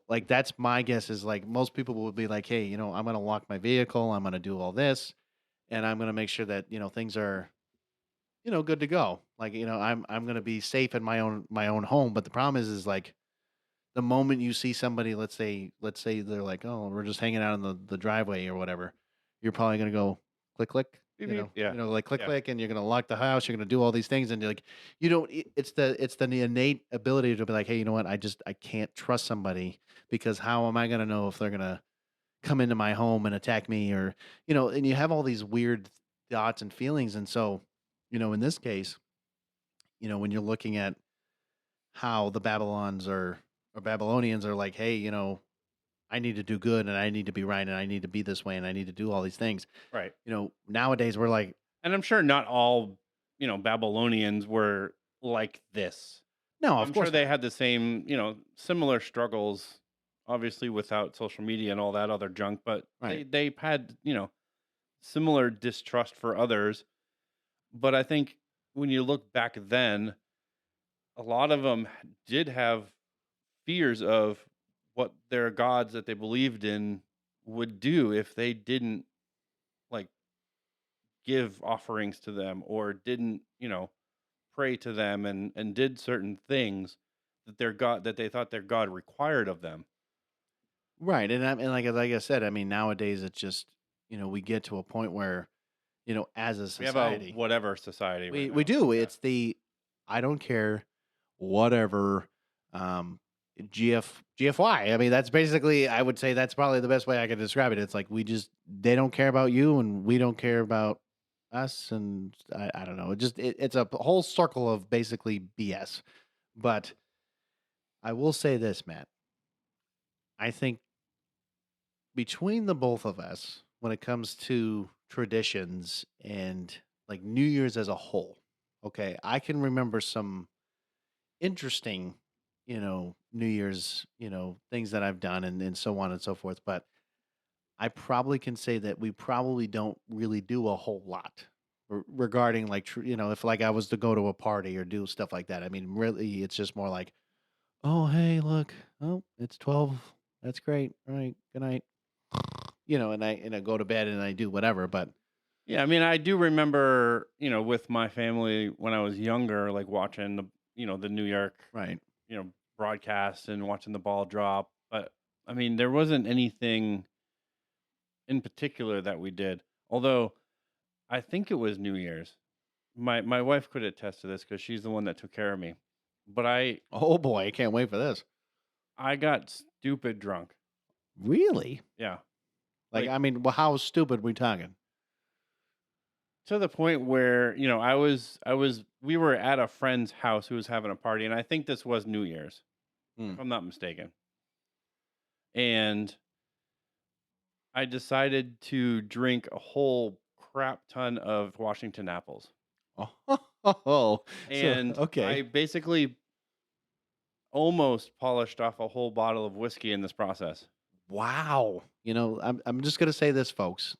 Like that's my guess is like most people would be like, hey, I'm gonna lock my vehicle, I'm gonna do all this, and I'm gonna make sure that things are good to go. Like I'm gonna be safe in my own home. But the problem is like the moment you see somebody, let's say they're like, oh, we're just hanging out in the driveway or whatever, you're probably gonna go click click. Beep, beep. Yeah. Like click Yeah. click, and you're gonna lock the house. You're gonna do all these things, and you're like, you don't. It's the innate ability to be like, hey, you know what? I can't trust somebody because how am I gonna know if they're gonna come into my home and attack me or and you have all these weird thoughts and feelings, and so in this case, when you're looking at how the Babylons or Babylonians are like, hey, I need to do good and I need to be right and I need to be this way and I need to do all these things. Right. Nowadays we're like, And I'm sure not all, Babylonians were like this. no, of I'm sure course they not. had the same, similar struggles, obviously without social media and all that other junk, but Right. they had, similar distrust for others. But I think when you look back then, a lot of them did have fears of what their gods that they believed in would do if they didn't like give offerings to them or didn't, pray to them and did certain things that their god that they thought their god required of them. Right. And like I said, I mean, nowadays it's just, we get to a point where, as a We have a society, whatever society right we now. do. Yeah. It's the I don't care, whatever. GFY. I mean, that's basically. I would say that's probably the best way I could describe it. It's like they don't care about you, and we don't care about us, and I don't know. It's a whole circle of basically BS. But I will say this, Matt. I think between the both of us, when it comes to traditions and like New Year's as a whole, okay, I can remember some interesting, New Year's, things that I've done and so on and so forth. But I probably can say that we probably don't really do a whole lot regarding like, if like I was to go to a party or do stuff like that. I mean, really, it's just more like, oh, hey, look, oh, it's 12. That's great. All right. Good night. And I go to bed and I do whatever. But Yeah, I mean, I do remember, with my family when I was younger, like watching the New York, right. you know, broadcast and watching the ball drop. But I mean, there wasn't anything in particular that we did. Although I think it was New Year's. My wife could attest to this because she's the one that took care of me. But Oh boy, I can't wait for this. I got stupid drunk. Really? Yeah. Like, Like I mean, well, how stupid we talking? to the point where, we were at a friend's house who was having a party, and I think this was New Year's, Hmm. if I'm not mistaken. And I decided to drink a whole crap ton of Washington apples. Oh, so And I okay. basically almost polished off a whole bottle of whiskey in this process. Wow. I'm just gonna say this, folks.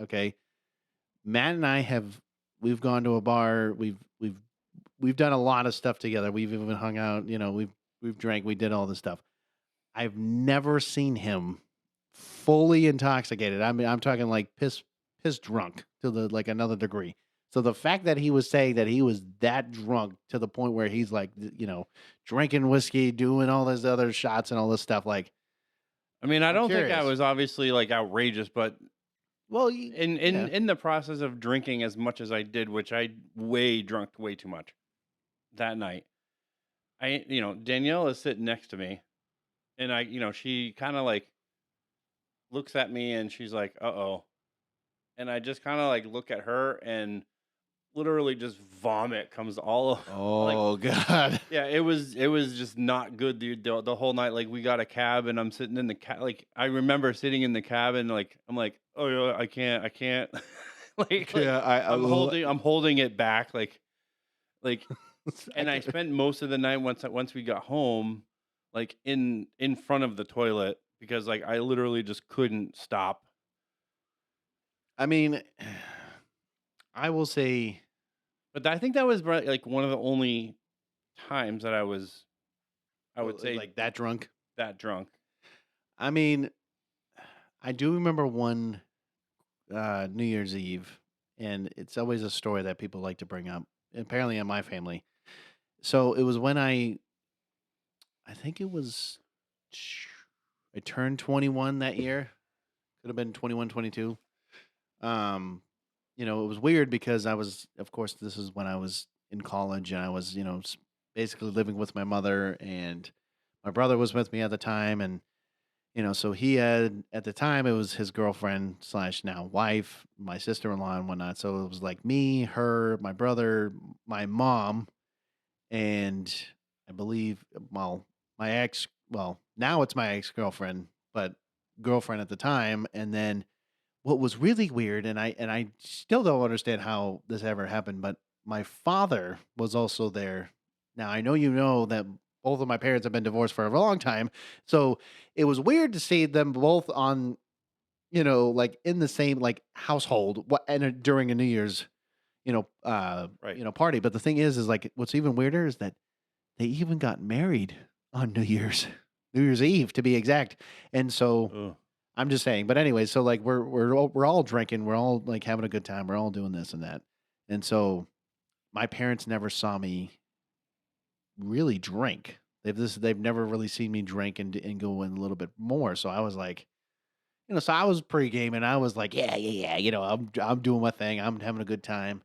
Okay, Matt and I we've gone to a bar. We've done a lot of stuff together. We've even hung out. We've drank. We did all this stuff. I've never seen him fully intoxicated. I mean, I'm talking like piss drunk to the like another degree. So the fact that he was saying that he was that drunk to the point where he's like, drinking whiskey, doing all these other shots and all this stuff, like, I mean, I I'm don't think I curious. was obviously like outrageous, but Well, in yeah. in in the process of drinking as much as I did, which I way drunk way too much that night. Danielle is sitting next to me, and she kind of like looks at me and she's like, "Uh-oh." And I just kind of like look at her and literally just vomit comes all like Oh God. yeah, it was just not good, dude. The whole night, like we got a cab and I'm sitting in the cab. Like I remember sitting in the cab and like I'm like, oh yeah, I can't. like Yeah, I'm holding it back, like, I and I can, spent most of the night once we got home, like in front of the toilet because like I literally just couldn't stop. I mean, I will say, But I think that was like one of the only times that I would say like that drunk. that drunk. I mean, I do remember one New Year's Eve, and it's always a story that people like to bring up. Apparently, in my family, so it was when I think it was, I turned 21 that year. Could have been 21, 22. It was weird because I was, of course, this is when I was in college and I was, basically living with my mother, and my brother was with me at the time. And, so he had, at the time, it was his girlfriend slash now wife, my sister in law and whatnot. So it was like me, her, my brother, my mom, and I believe, well, my ex, well, now it's my ex girlfriend, but girlfriend at the time. And then what was really weird, and I still don't understand how this ever happened, but my father was also there. Now I know that both of my parents have been divorced for a long time, so it was weird to see them both on, like in the same like household. During a New Year's, Right. party. But the thing is like what's even weirder is that they even got married on New Year's Eve to be exact, and so. Ugh. I'm just saying, but anyway, so like we're all drinking, we're all like having a good time, we're all doing this and that, and so my parents never saw me really drink. They've never really seen me drink and go in a little bit more. So I was like, so I was pregame and I was like, yeah, yeah, yeah, I'm doing my thing, I'm having a good time,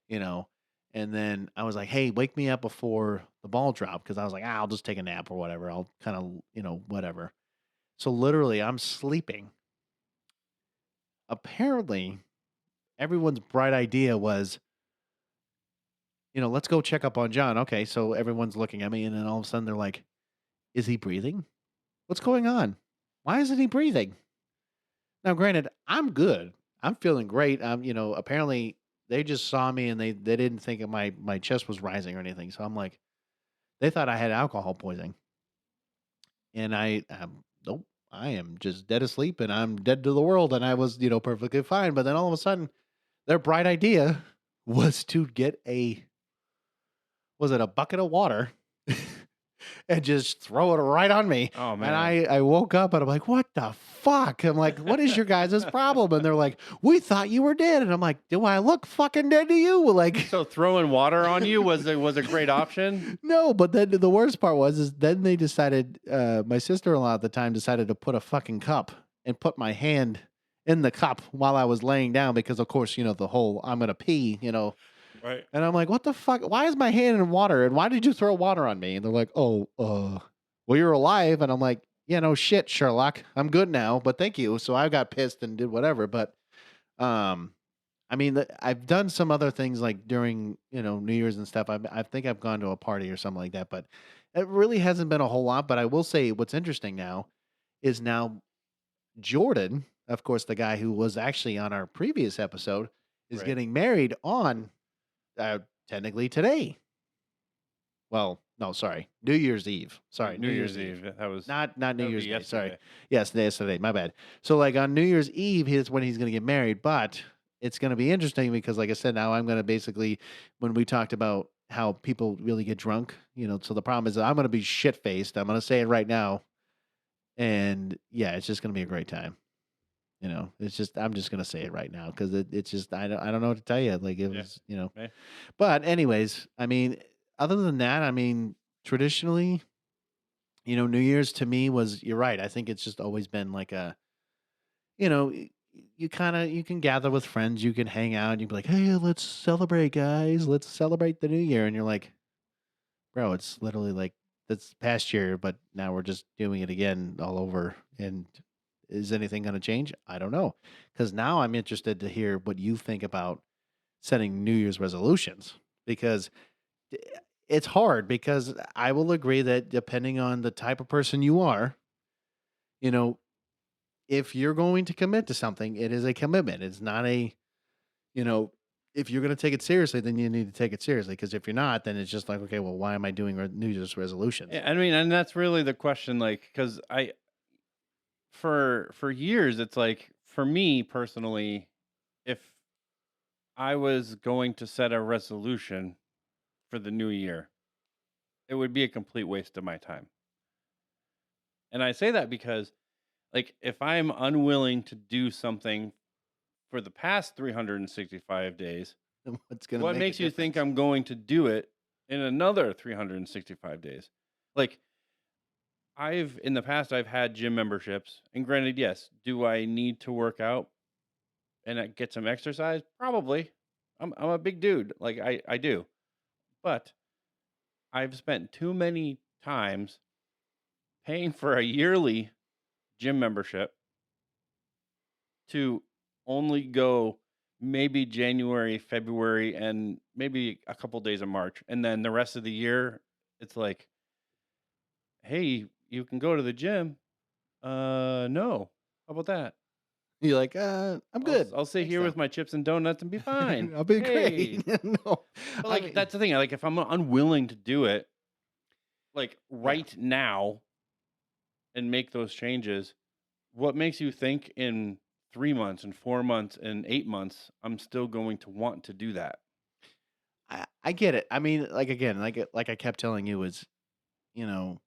you know, and then I was like, hey, wake me up before the ball drop because I was like, I'll just take a nap or whatever, I'll kind of whatever. So literally, I'm sleeping. Apparently, everyone's bright idea was, let's go check up on John. Okay, so everyone's looking at me, and then all of a sudden they're like, is he breathing? What's going on? Why isn't he breathing? Now, granted, I'm good. I'm feeling great. Apparently they just saw me and they didn't think that my chest was rising or anything. So I'm like, they thought I had alcohol poisoning. And nope, I am just dead asleep and I'm dead to the world. And I was, perfectly fine. But then all of a sudden, their bright idea was to get was it a bucket of water and just throw it right on me. Oh And man. I woke up and I'm like, what the fuck? I'm like, what is your guys' problem? And they're like, we thought you were dead. And I'm like, do I look fucking dead to you? Like, So throwing water on you was a great option. no, but then the worst part is then they decided, my sister-in-law at the time decided to put a fucking cup and put my hand in the cup while I was laying down because of course, the whole I'm going to pee, Right. And I'm like, what the fuck? Why is my hand in water? And why did you throw water on me? And they're like, oh, well, you're alive. And I'm like, yeah, no shit, Sherlock. I'm good now, but thank you. So I got pissed and did whatever. But, I mean, I've done some other things like during, New Year's and stuff. I think I've gone to a party or something like that, but it really hasn't been a whole lot. But I will say what's interesting now is now Jordan, of course, the guy who was actually on our previous episode, is Right. getting married on technically today. Well, no, sorry, New Year's Eve. Sorry, New Year's Eve. That was not that New would Year's be Day. Sorry, yesterday. yes, yesterday. My bad. So like on New Year's Eve is when he's going to get married, but it's going to be interesting because, like I said, now I'm going to basically when we talked about how people really get drunk, So the problem is that I'm going to be shit faced. I'm going to say it right now, and yeah, it's just going to be a great time. It's just I'm just gonna say it right now because it's just I don't know what to tell you. Like it Yeah. was, Okay. But anyways, I mean, other than that, I mean, traditionally, New Year's to me was you're right. I think it's just always been like you know, y- you can gather with friends, you can hang out, you be like, hey, let's celebrate, guys, let's celebrate the new year, and you're like, bro, it's literally like this past year, but now we're just doing it again all over. And is anything going to change? I don't know, because now I'm interested to hear what you think about setting New Year's resolutions because it's hard because I will agree that depending on the type of person you are, you know, if you're going to commit to something, it is a commitment. It's not you know, if you're going to take it seriously, then you need to take it seriously. Because if you're not, then it's just like, okay, well, why am I doing New Year's resolutions? Yeah, I mean, and that's really the question, like, because for years, it's like for me personally, if I was going to set a resolution for the new year, it would be a complete waste of my time. And I say that because, like, if I'm unwilling to do something for the past 365 days, What's going to what make a makes you think difference? I'm going to do it in another 365 days? Like, in the past, I've had gym memberships, and granted, yes, do I need to work out and get some exercise? Probably. I'm a big dude. Like, I do. But I've spent too many times paying for a yearly gym membership to only go maybe January, February, and maybe a couple days of March. And then the rest of the year, it's like, hey, you can go to the gym. No. How about that? You're like, I'm good. I'll sit Thanks, here though. with my chips and donuts and be fine. I'll be Hey. great. No, But I like mean, that's the thing. Like if I'm unwilling to do it like yeah. right now and make those changes, what makes you think in 3 months and 4 months and 8 months I'm still going to want to do that? I get it. I mean, like again, like I kept telling you is, you know,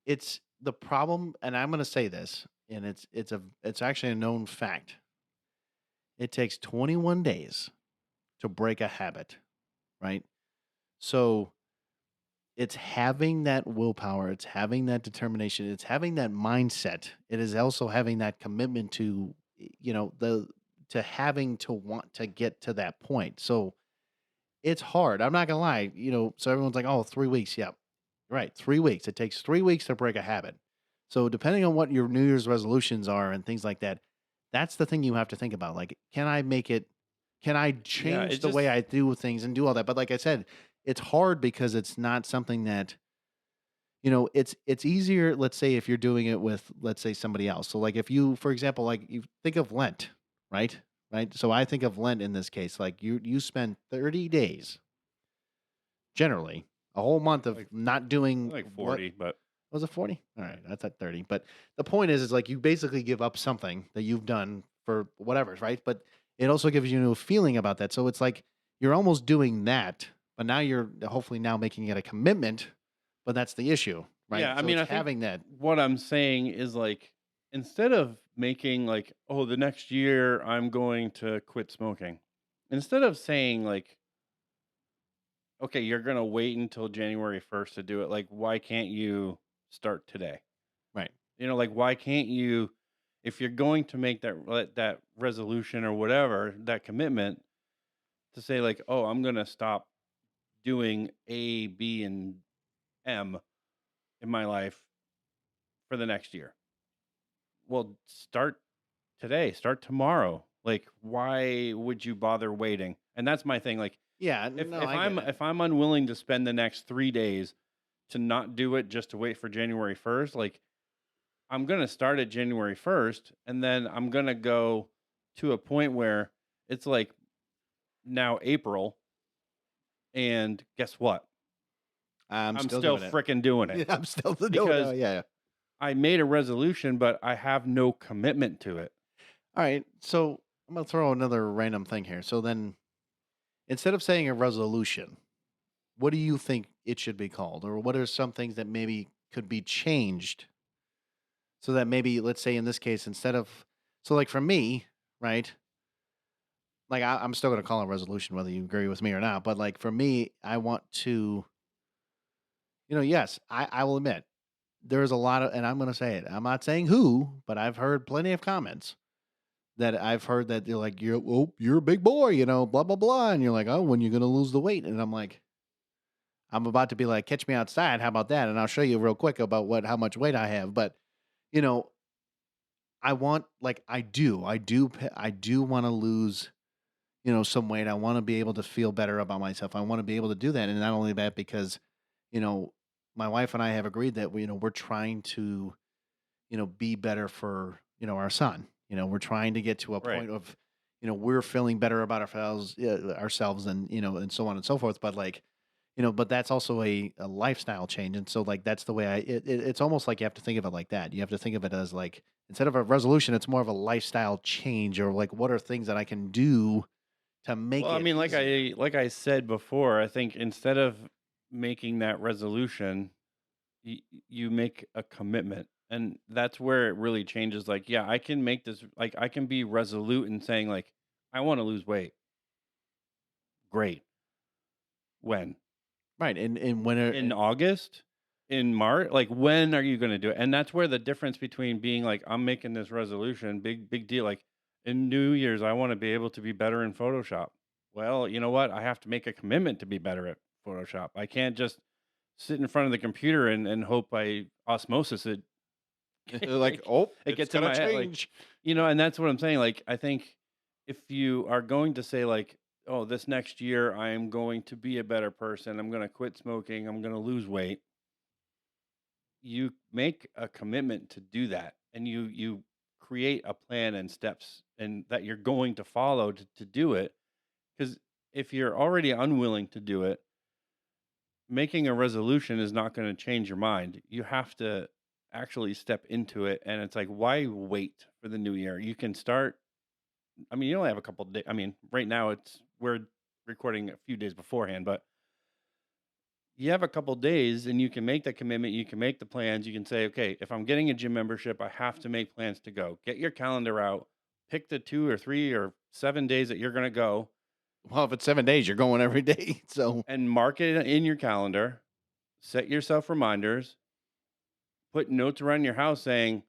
it's the problem, and I'm going to say this, and it's actually a known fact. It takes 21 days to break a habit, right? So it's having that willpower, it's having that determination, it's having that mindset. It is also having that commitment to, the to having to want to get to that point. So it's hard. I'm not gonna lie. So everyone's like, "Oh, 3 weeks." Yeah, right. 3 weeks. It takes 3 weeks to break a habit. So depending on what your New Year's resolutions are and things like that, that's the thing you have to think about. Like, can I make it? Can I Yeah, change it the way just I do things and do all that? But like I said, it's hard because it's not something that it's easier. Let's say if you're doing it with, let's say, somebody else. So like if you, for example, like you think of Lent, right? Right. So I think of Lent in this case. Like you spend 30 days generally, a whole month of like not doing like what 40, but was it 40? All yeah. right, that's at 30. But the point is like you basically give up something that you've done for whatever, right? But it also gives you a feeling about that. So it's like you're almost doing that, but now you're hopefully now making it a commitment, but that's the issue, Yeah, right? I So mean, it's I think having that. what I'm saying is like instead of making like, oh, the next year I'm going to quit smoking. Instead of saying like, okay, you're going to wait until January 1st to do it, like why can't you start today? Right. Like why can't you if you're going to make that resolution or whatever, that commitment to say like, "Oh, I'm going to stop doing A, B and M in my life for the next year." Well, start today, start tomorrow. Like, why would you bother waiting? And that's my thing. Like, Yeah, if no, if I get I'm it. if I'm unwilling to spend the next 3 days to not do it just to wait for January 1st, like I'm gonna start at January 1st, and then I'm gonna go to a point where it's like now April, and guess what? I'm I'm still still doing it. fricking doing it Yeah, I'm still doing because it. Yeah. I made a resolution, but I have no commitment to it. All right. So I'm gonna throw another random thing here. So then instead of saying a resolution, what do you think it should be called? Or what are some things that maybe could be changed so that maybe, let's say in this case, instead of, so like for me, right? Like I'm still going to call it a resolution, whether you agree with me or not. But like for me, I want to, yes, I will admit there's a lot of, and I'm going to say it. I'm not saying who, but I've heard plenty of comments that I've heard that they're like, you're a big boy, blah, blah, blah. And you're like, oh, when you're going to lose the weight. And I'm like, I'm about to be like, catch me outside. How about that? And I'll show you real quick about how much weight I have. But you know, I want like I do want to lose, some weight. I want to be able to feel better about myself. I want to be able to do that, and not only that, because you know, my wife and I have agreed that we're trying to be better for our son. We're trying to get to a Right. point of we're feeling better about ourselves, and and so on and so forth. But like but that's also a lifestyle change. And so like that's the way it's almost like you have to think of it like that. You have to think of it as like instead of a resolution, it's more of a lifestyle change or like what are things that I can do to Well, make I it mean, easier. like I said before, I think instead of making that resolution, you make a commitment, and that's where it really changes. Like, yeah, I can make this. Like, I can be resolute in saying, like, I want to lose weight. Great. When? Right. And when it, In August? In March? Like, when are you going to do it? And that's where the difference between being like, I'm making this resolution, big deal. Like, in New Year's, I want to be able to be better in Photoshop. Well, you know what? I have to make a commitment to be better at Photoshop. I can't just sit in front of the computer and hope by osmosis like, like, oh, it it's gets in gonna my head. Like, change. and that's what I'm saying. Like, I think if you are going to say, like, oh, this next year I am going to be a better person, I'm going to quit smoking, I'm going to lose weight, you make a commitment to do that, and you create a plan and steps and that you're going to follow to do it. Because if you're already unwilling to do it, making a resolution is not going to change your mind. You have to actually step into it, and it's like, why wait for the new year? You can start. I mean, you only have a couple days. I mean, right now we're recording a few days beforehand, but you have a couple days, and you can make that commitment. You can make the plans. You can say, okay, if I'm getting a gym membership, I have to make plans to go. Get your calendar out. Pick the 2 or 3 or 7 days that you're going to go, Well, if it's 7 days, you're going every day. So and mark it in your calendar. Set yourself reminders. Put notes around your house saying,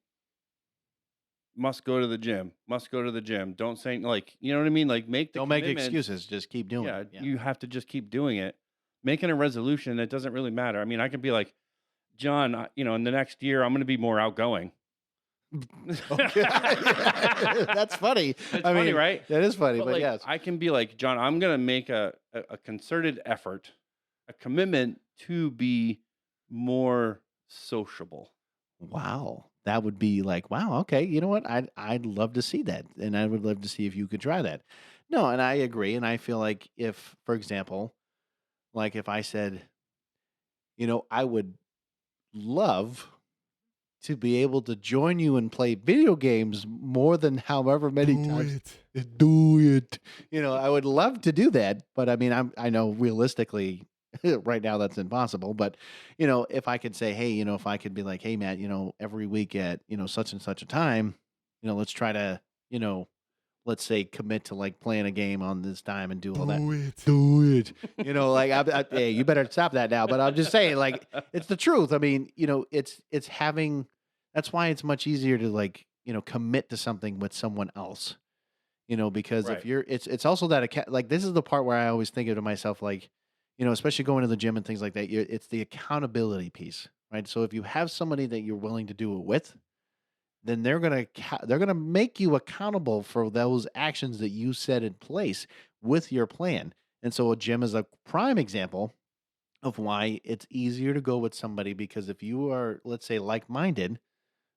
must go to the gym, must go to the gym. Don't say, like, you know what I mean? Like, make the don't make commitments. excuses. Just keep doing Yeah, it. Yeah. you have to just keep doing it. Making a resolution, it doesn't really matter. I mean, I can be like, John, in the next year, I'm going to be more outgoing. Okay. That's funny. It's I funny, mean, right? that is funny, But but like, yes. I can be like, John, I'm going to make a concerted effort, a commitment to be more sociable. Wow. That would be like, wow, okay. You know what? I'd love to see that. And I would love to see if you could try that. No, and I agree. And I feel like if, for example, like if I said, I would love to be able to join you and play video games more than however many Do times. it. Do it. I would love to do that, but I mean, I know realistically right now that's impossible, but if I could say, hey, if I could be like, hey Matt, every week at, such and such a time, let's try to, you know, let's say commit to like playing a game on this time and do all that. Do it. Do it. Like hey, you better stop that now. But I'm just saying, like, it's the truth. I mean, it's having. That's why it's much easier to like commit to something with someone else. Because if Right. you're, it's also that like this is the part where I always think of to myself like, especially going to the gym and things like that. It's the accountability piece, right? So if you have somebody that you're willing to do it with, then they're gonna make you accountable for those actions that you set in place with your plan. And so a gym is a prime example of why it's easier to go with somebody because if you are, let's say, like-minded,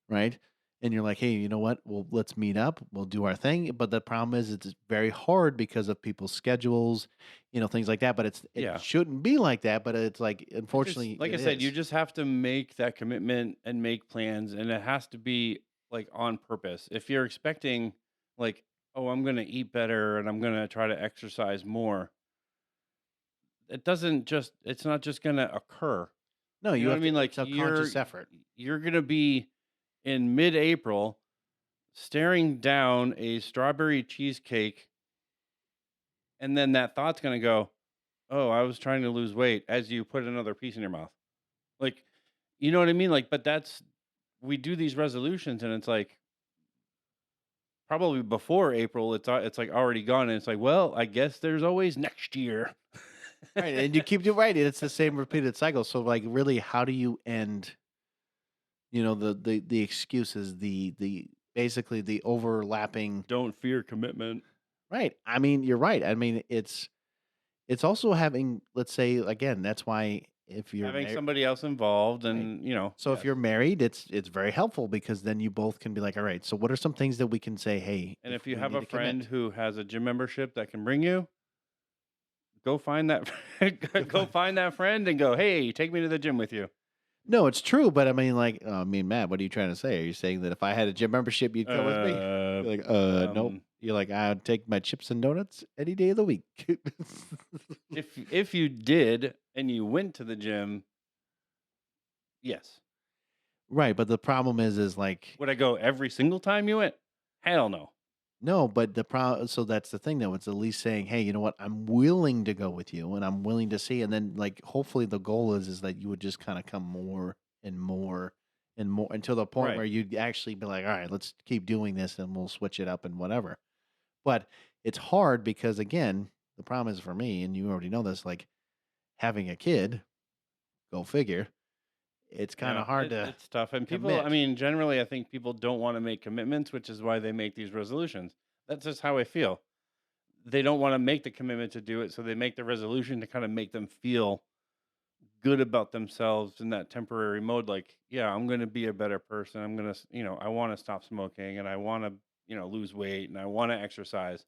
right? And you're like, hey, you know what? Well, let's meet up. We'll do our thing. But the problem is, it's very hard because of people's schedules, things like that. But it Yeah. shouldn't be like that. But it's like, You just, unfortunately, like I it said, you is. just have to make that commitment and make plans, and it has to be like on purpose. If you're expecting, like, oh, I'm going to eat better and I'm going to try to exercise more, it's not just going to occur. No, You you know what I have to. mean? Like, It's a conscious effort. you're going to be in mid-April staring down a strawberry cheesecake, and then that thought's going to go, oh, I was trying to lose weight, as you put another piece in your mouth. Like, you know what I mean? Like, but we do these resolutions, and it's like probably before April, it's like already gone, and it's like, well, I guess there's always next year. Right, and you keep doing right. It's the same repeated cycle. So, like, really, how do you end? The excuses, the basically the overlapping. Don't fear commitment. Right. I mean, you're right. I mean, it's also having. Let's say again. That's why if you're Having married, somebody else involved, right. and So if yes. you're married, it's very helpful because then you both can be like, all right. So what are some things that we can say? Hey, And if if you we have need a to friend commit. who has a gym membership that can bring you, go find that If go I- find that friend and go, "Hey, take me to the gym with you." No, it's true, but I mean, like, Matt, what are you trying to say? Are you saying that if I had a gym membership, you'd come with me? Uh, You're like, nope. um, You're like, I'd take my chips and donuts any day of the week. if you did and you went to the gym, yes. Right, but the problem is like, Would I go every single time you went? Hell no. no, but the problem. So that's the thing, though. It's at least saying, hey, you know what? I'm willing to go with you, and I'm willing to see. And then, like, hopefully, the goal is that you would just kind of come more and more and more until the point Right. where you'd actually be like, all right, let's keep doing this, and we'll switch it up and whatever. But it's hard because, again, the problem is for me, and you already know this, like having a kid. Go figure. It's kind Yeah, of hard to it's tough. And people, I commit. mean, generally, I think people don't want to make commitments, which is why they make these resolutions. That's just how I feel. They don't want to make the commitment to do it, so they make the resolution to kind of make them feel good about themselves in that temporary mode. Like, yeah, I'm going to be a better person. I'm going to, I want to stop smoking and I want to, lose weight and I want to exercise.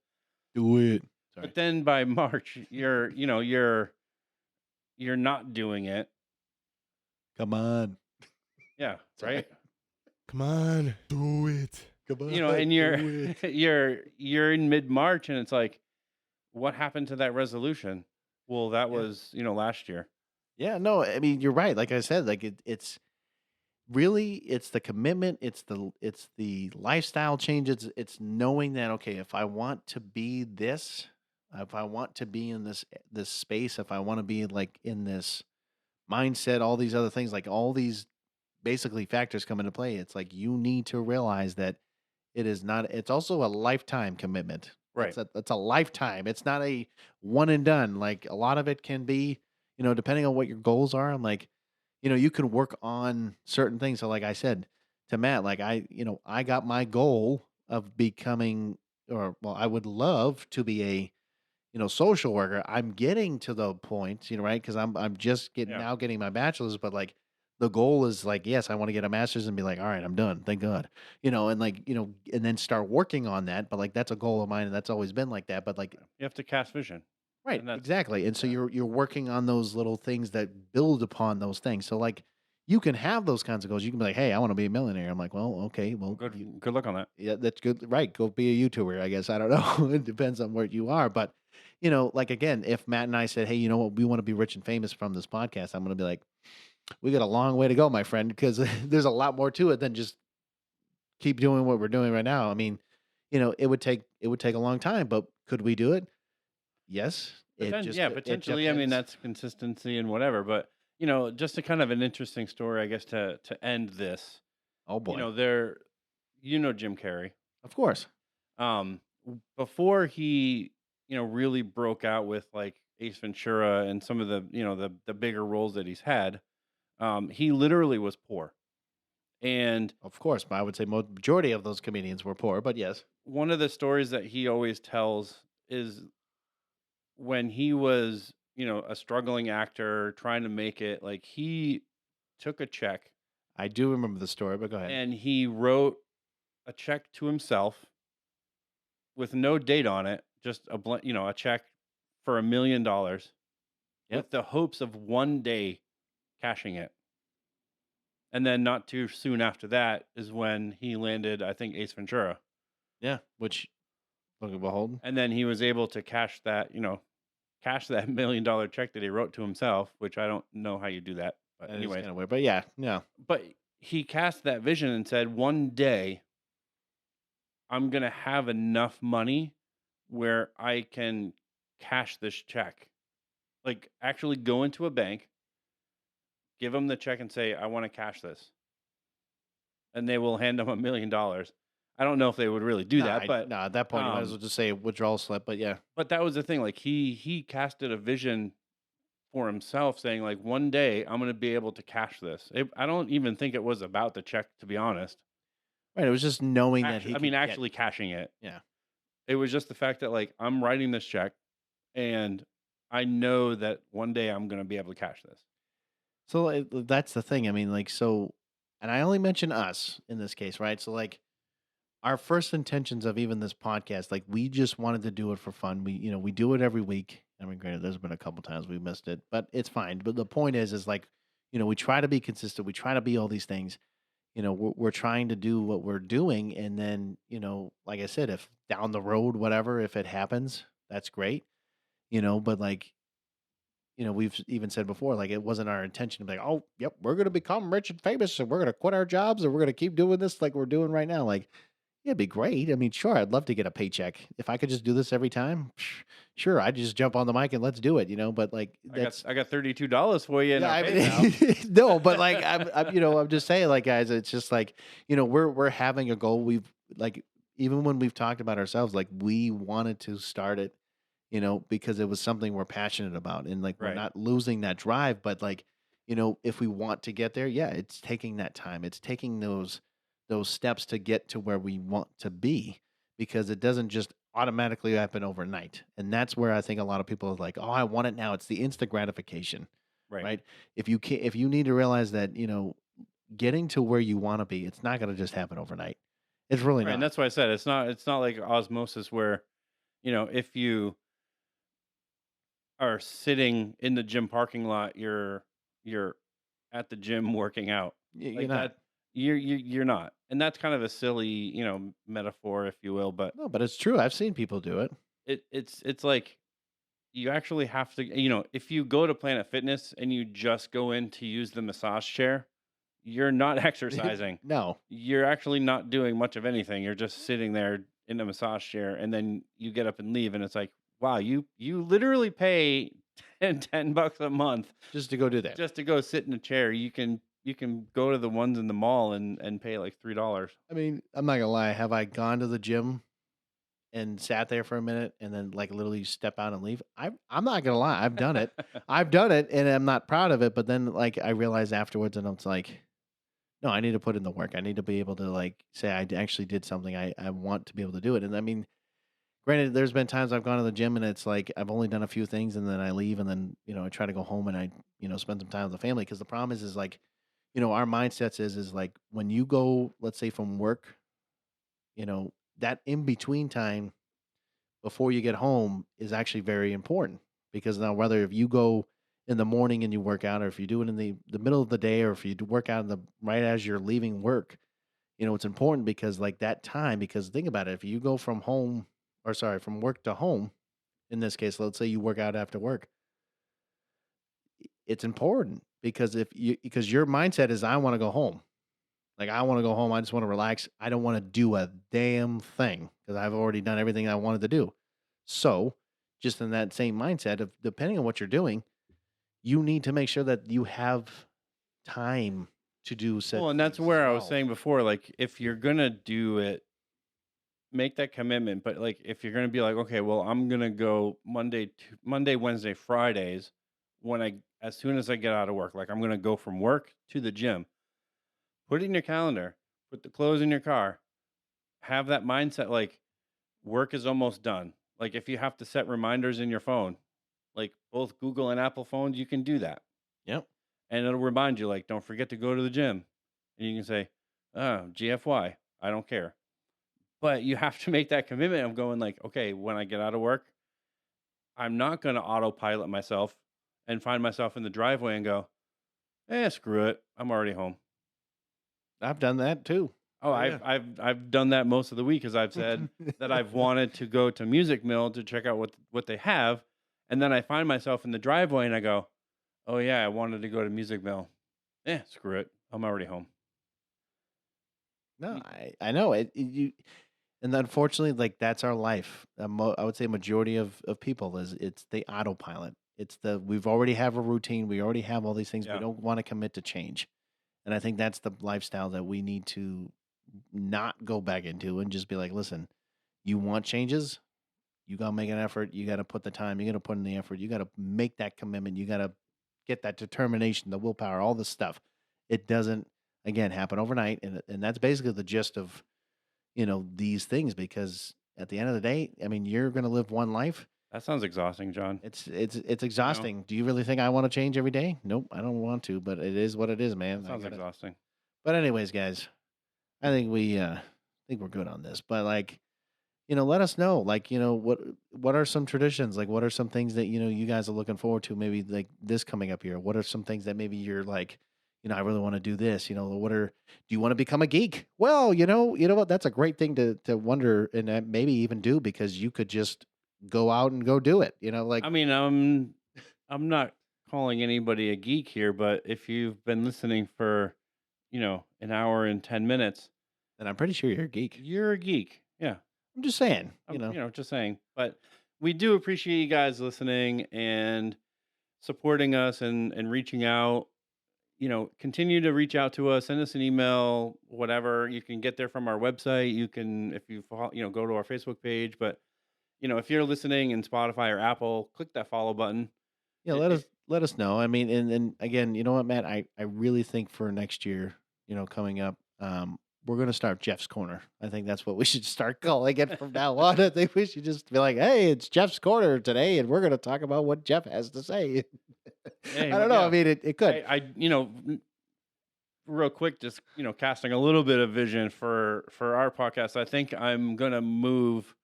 Do it. Sorry. But then by March, you're not doing it. Come on. Yeah, Sorry. right. Come on, do it. Come on. And you're do it. you're in mid-March and it's like, what happened to that resolution? Well, that Yeah. was, last year. Yeah, no, I mean you're right. Like I said, like it's really it's the commitment, it's the lifestyle change. It's knowing that okay, if I want to be this, if I want to be in this space, if I want to be like in this mindset, all these other things, like all these basically factors come into play. It's like you need to realize that it is not. It's also a lifetime commitment. Right. That's a lifetime. It's not a one and done. Like a lot of it can be, depending on what your goals are. I'm like, you can work on certain things. So, like I said to Matt, like I got my goal of becoming, or well, I would love to be a social worker. I'm getting to the point, right? Because I'm just Yeah. now getting my bachelor's, but like the goal is like, yes, I want to get a master's and be like, all right, I'm done. Thank God. And like, and then start working on that. But like that's a goal of mine and that's always been like that. But like You have to cast vision. right, And that's exactly. And so yeah. you're working on those little things that build upon those things. So like you can have those kinds of goals. You can be like, hey, I want to be a millionaire. I'm like, well, okay, well, Good luck on that. yeah, that's good. Right. Go be a YouTuber, I guess. I don't know. It depends on where you are. But, like again, if Matt and I said, hey, you know what, we want to be rich and famous from this podcast, I'm going to be like, we got a long way to go, my friend, because there's a lot more to it than just keep doing what we're doing right now. I mean, it would take a long time, but could we do it? Yes. Potentially. I mean, that's consistency and whatever. But just a kind of an interesting story, I guess, to end this. Oh boy. Jim Carrey. Of course. Before he, really broke out with like Ace Ventura and some of the, the bigger roles that he's had, he literally was poor. And of course, I would say majority of those comedians were poor, but yes. One of the stories that he always tells is when he was, a struggling actor trying to make it, like he took a check. I do remember the story, but go ahead. And he wrote a check to himself with no date on it, just a check for $1 million with the hopes of one day cashing it. And then not too soon after that is when he landed, I think, Ace Ventura. Yeah, which look at behold. And then he was able to cash that $1 million check that he wrote to himself, which I don't know how you do that. But anyway, kind of weird. But yeah. But he cast that vision and said, one day I'm gonna have enough money where I can cash this check. Like actually go into a bank, give them the check and say, I want to cash this. And they will hand him $1 million. I don't know if they would really do that, but at that point you might as well just say a withdrawal slip. But yeah. But that was the thing. Like he casted a vision for himself saying like one day I'm going to be able to cash this. I don't even think it was about the check, to be honest. Right. It was just knowing that actually cashing it. Yeah. It was just the fact that like I'm writing this check and I know that one day I'm going to be able to cash this. So that's the thing. I mean, like, so, and I only mention us in this case, right? So like our first intentions of even this podcast, like we just wanted to do it for fun. We do it every week. I mean, granted, there's been a couple times we missed it, but it's fine. But the point is like, we try to be consistent. We try to be all these things. We're trying to do what we're doing, and then like I said, if down the road, whatever, if it happens, that's great. But like we've even said before, like it wasn't our intention to be like, oh, yep, we're gonna become rich and famous, and we're gonna quit our jobs, and we're gonna keep doing this like we're doing right now. Like, yeah, it'd be great. I mean, sure, I'd love to get a paycheck if I could just do this every time. Sure, I'd just jump on the mic and let's do it. But like that's I got $32 for you in yeah, our I PayPal. mean, no, but like I'm just saying, like guys, it's just like we're having a goal. We've like even when we've talked about ourselves, like we wanted to start it, because it was something we're passionate about, and like we're Right. not losing that drive. But like, if we want to get there, yeah, it's taking that time. It's taking those steps to get to where we want to be, because it doesn't just automatically happen overnight. And that's where I think a lot of people are like, oh, I want it now. It's the instant gratification, Right. right? If you need to realize that, getting to where you want to be, it's not going to just happen overnight. It's really Right. And not. that's why I said it's not like osmosis where, if you are sitting in the gym parking lot, you're at the gym working out. You're Like not. that you're not. And that's kind of a silly, metaphor if you will, but No, but it's true. I've seen people do it. it's like you actually have to, if you go to Planet Fitness and you just go in to use the massage chair, you're not exercising. No. You're actually not doing much of anything. You're just sitting there in a massage chair, and then you get up and leave, and it's like, wow, you literally pay $10 a month Just to go do that. just to go sit in a chair. You can go to the ones in the mall and pay like $3. I mean, I'm not gonna lie. Have I gone to the gym and sat there for a minute and then like literally step out and leave? I'm not gonna lie. I've done it. I've done it, and I'm not proud of it. But then like I realized afterwards, and it's like, no, I need to put in the work. I need to be able to like say actually did something. I want to be able to do it. And I mean, granted, there's been times I've gone to the gym and it's like I've only done a few things, and then I leave, and then I try to go home and I spend some time with the family, because the problem is like our mindsets is like when you go, let's say, from work, that in between time before you get home is actually very important, because now whether if you go in the morning and you work out, or if you do it in the middle of the day, or if you work out in the right as you're leaving work, it's important, because like that time, because think about it, if you go from home, or sorry, from work to home, in this case, let's say you work out after work, it's important, because your mindset is, I want to go home. Like, I want to go home. I just want to relax. I don't want to do a damn thing, because I've already done everything I wanted to do. So, just in that same mindset of depending on what you're doing, you need to make sure that you have time to do said Well, and that's things as where I was well. saying before, like if you're gonna do it, make that commitment. But like if you're gonna be like, okay, well, I'm gonna go Monday, Wednesday, Fridays, as soon as I get out of work, like I'm gonna go from work to the gym. Put it in your calendar. Put the clothes in your car. Have that mindset like work is almost done. Like if you have to set reminders in your phone, like both Google and Apple phones, you can do that. Yep. And it'll remind you, like, don't forget to go to the gym. And you can say, oh, GFY, I don't care. But you have to make that commitment of going like, okay, when I get out of work, I'm not going to autopilot myself and find myself in the driveway and go, screw it. I'm already home. I've done that too. Oh, Yeah. I've done that most of the week, as I've said that I've wanted to go to Music Mill to check out what they have, and then I find myself in the driveway and I go, oh yeah, I wanted to go to Music Mill. Screw it, I'm already home. No, I know it. You and unfortunately, like that's our life. I would say majority of people is it's the autopilot. It's we've already have a routine. We already have all these things. We Yeah. don't want to commit to change, and I think that's the lifestyle that we need to not go back into, and just be like, listen, you want changes, you gotta make an effort. You gotta put the time. You gotta put in the effort. You gotta make that commitment. You gotta get that determination, the willpower, all this stuff. It doesn't again happen overnight, and that's basically the gist of these things, because at the end of the day, I mean, you're going to live one life. That sounds exhausting, John. It's exhausting. Do you really think I want to change every day? Nope, I don't want to, but it is what it is, man. That sounds exhausting. But anyways, guys, I think we're good on this. But like, let us know. Like, what are some traditions? Like, what are some things that you guys are looking forward to? Maybe like this coming up here. What are some things that maybe you're like, I really want to do this. Do you want to become a geek? Well, you know what? That's a great thing to wonder and maybe even do because you could just go out and go do it. Like, I mean, I'm not calling anybody a geek here, but if you've been listening for, an hour and 10 minutes, and I'm pretty sure you're a geek. you're a geek. Yeah. I'm just saying. I'm, just saying. But we do appreciate you guys listening and supporting us and reaching out. Continue to reach out to us, send us an email, whatever. You can get there from our website. You can, if you follow, go to our Facebook page. But, if you're listening in Spotify or Apple, click that follow button. Yeah, let us know. I mean, and again, you know what, Matt? I really think for next year, coming up, we're gonna start Jeff's Corner. I think that's what we should start calling it from now on. I think we should just be like, hey, it's Jeff's Corner today, and we're gonna talk about what Jeff has to say. Hey, I don't know. yeah. I mean, it could. Real quick, just casting a little bit of vision for our podcast. I think I'm gonna move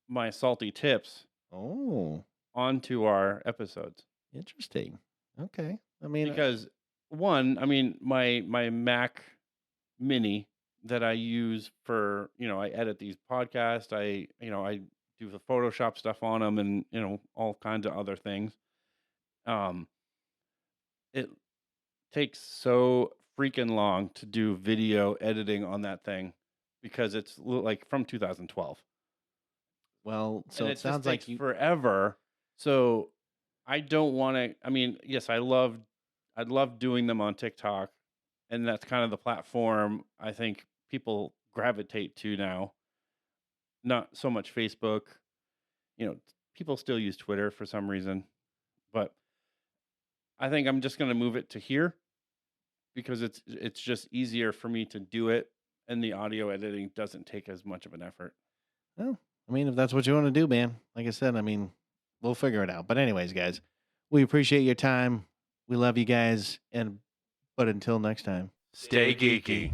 my salty tips Oh, onto our episodes interesting. Okay. I mean, because one, I mean my Mac Mini that I use for I edit these podcasts. I do the Photoshop stuff on them and all kinds of other things. It takes so freaking long to do video editing on that thing because it's like from 2012. well, so And it it just sounds like takes forever. So I don't want to. I mean, yes, I love doing them on TikTok, and that's kind of the platform I think people gravitate to now. Not so much Facebook. People still use Twitter for some reason, but I think I'm just going to move it to here because it's just easier for me to do it, and the audio editing doesn't take as much of an effort. Well, I mean, if that's what you want to do, man, like I said, I mean, we'll figure it out. But anyways, guys, we appreciate your time. We love you guys. But until next time, Stay geeky.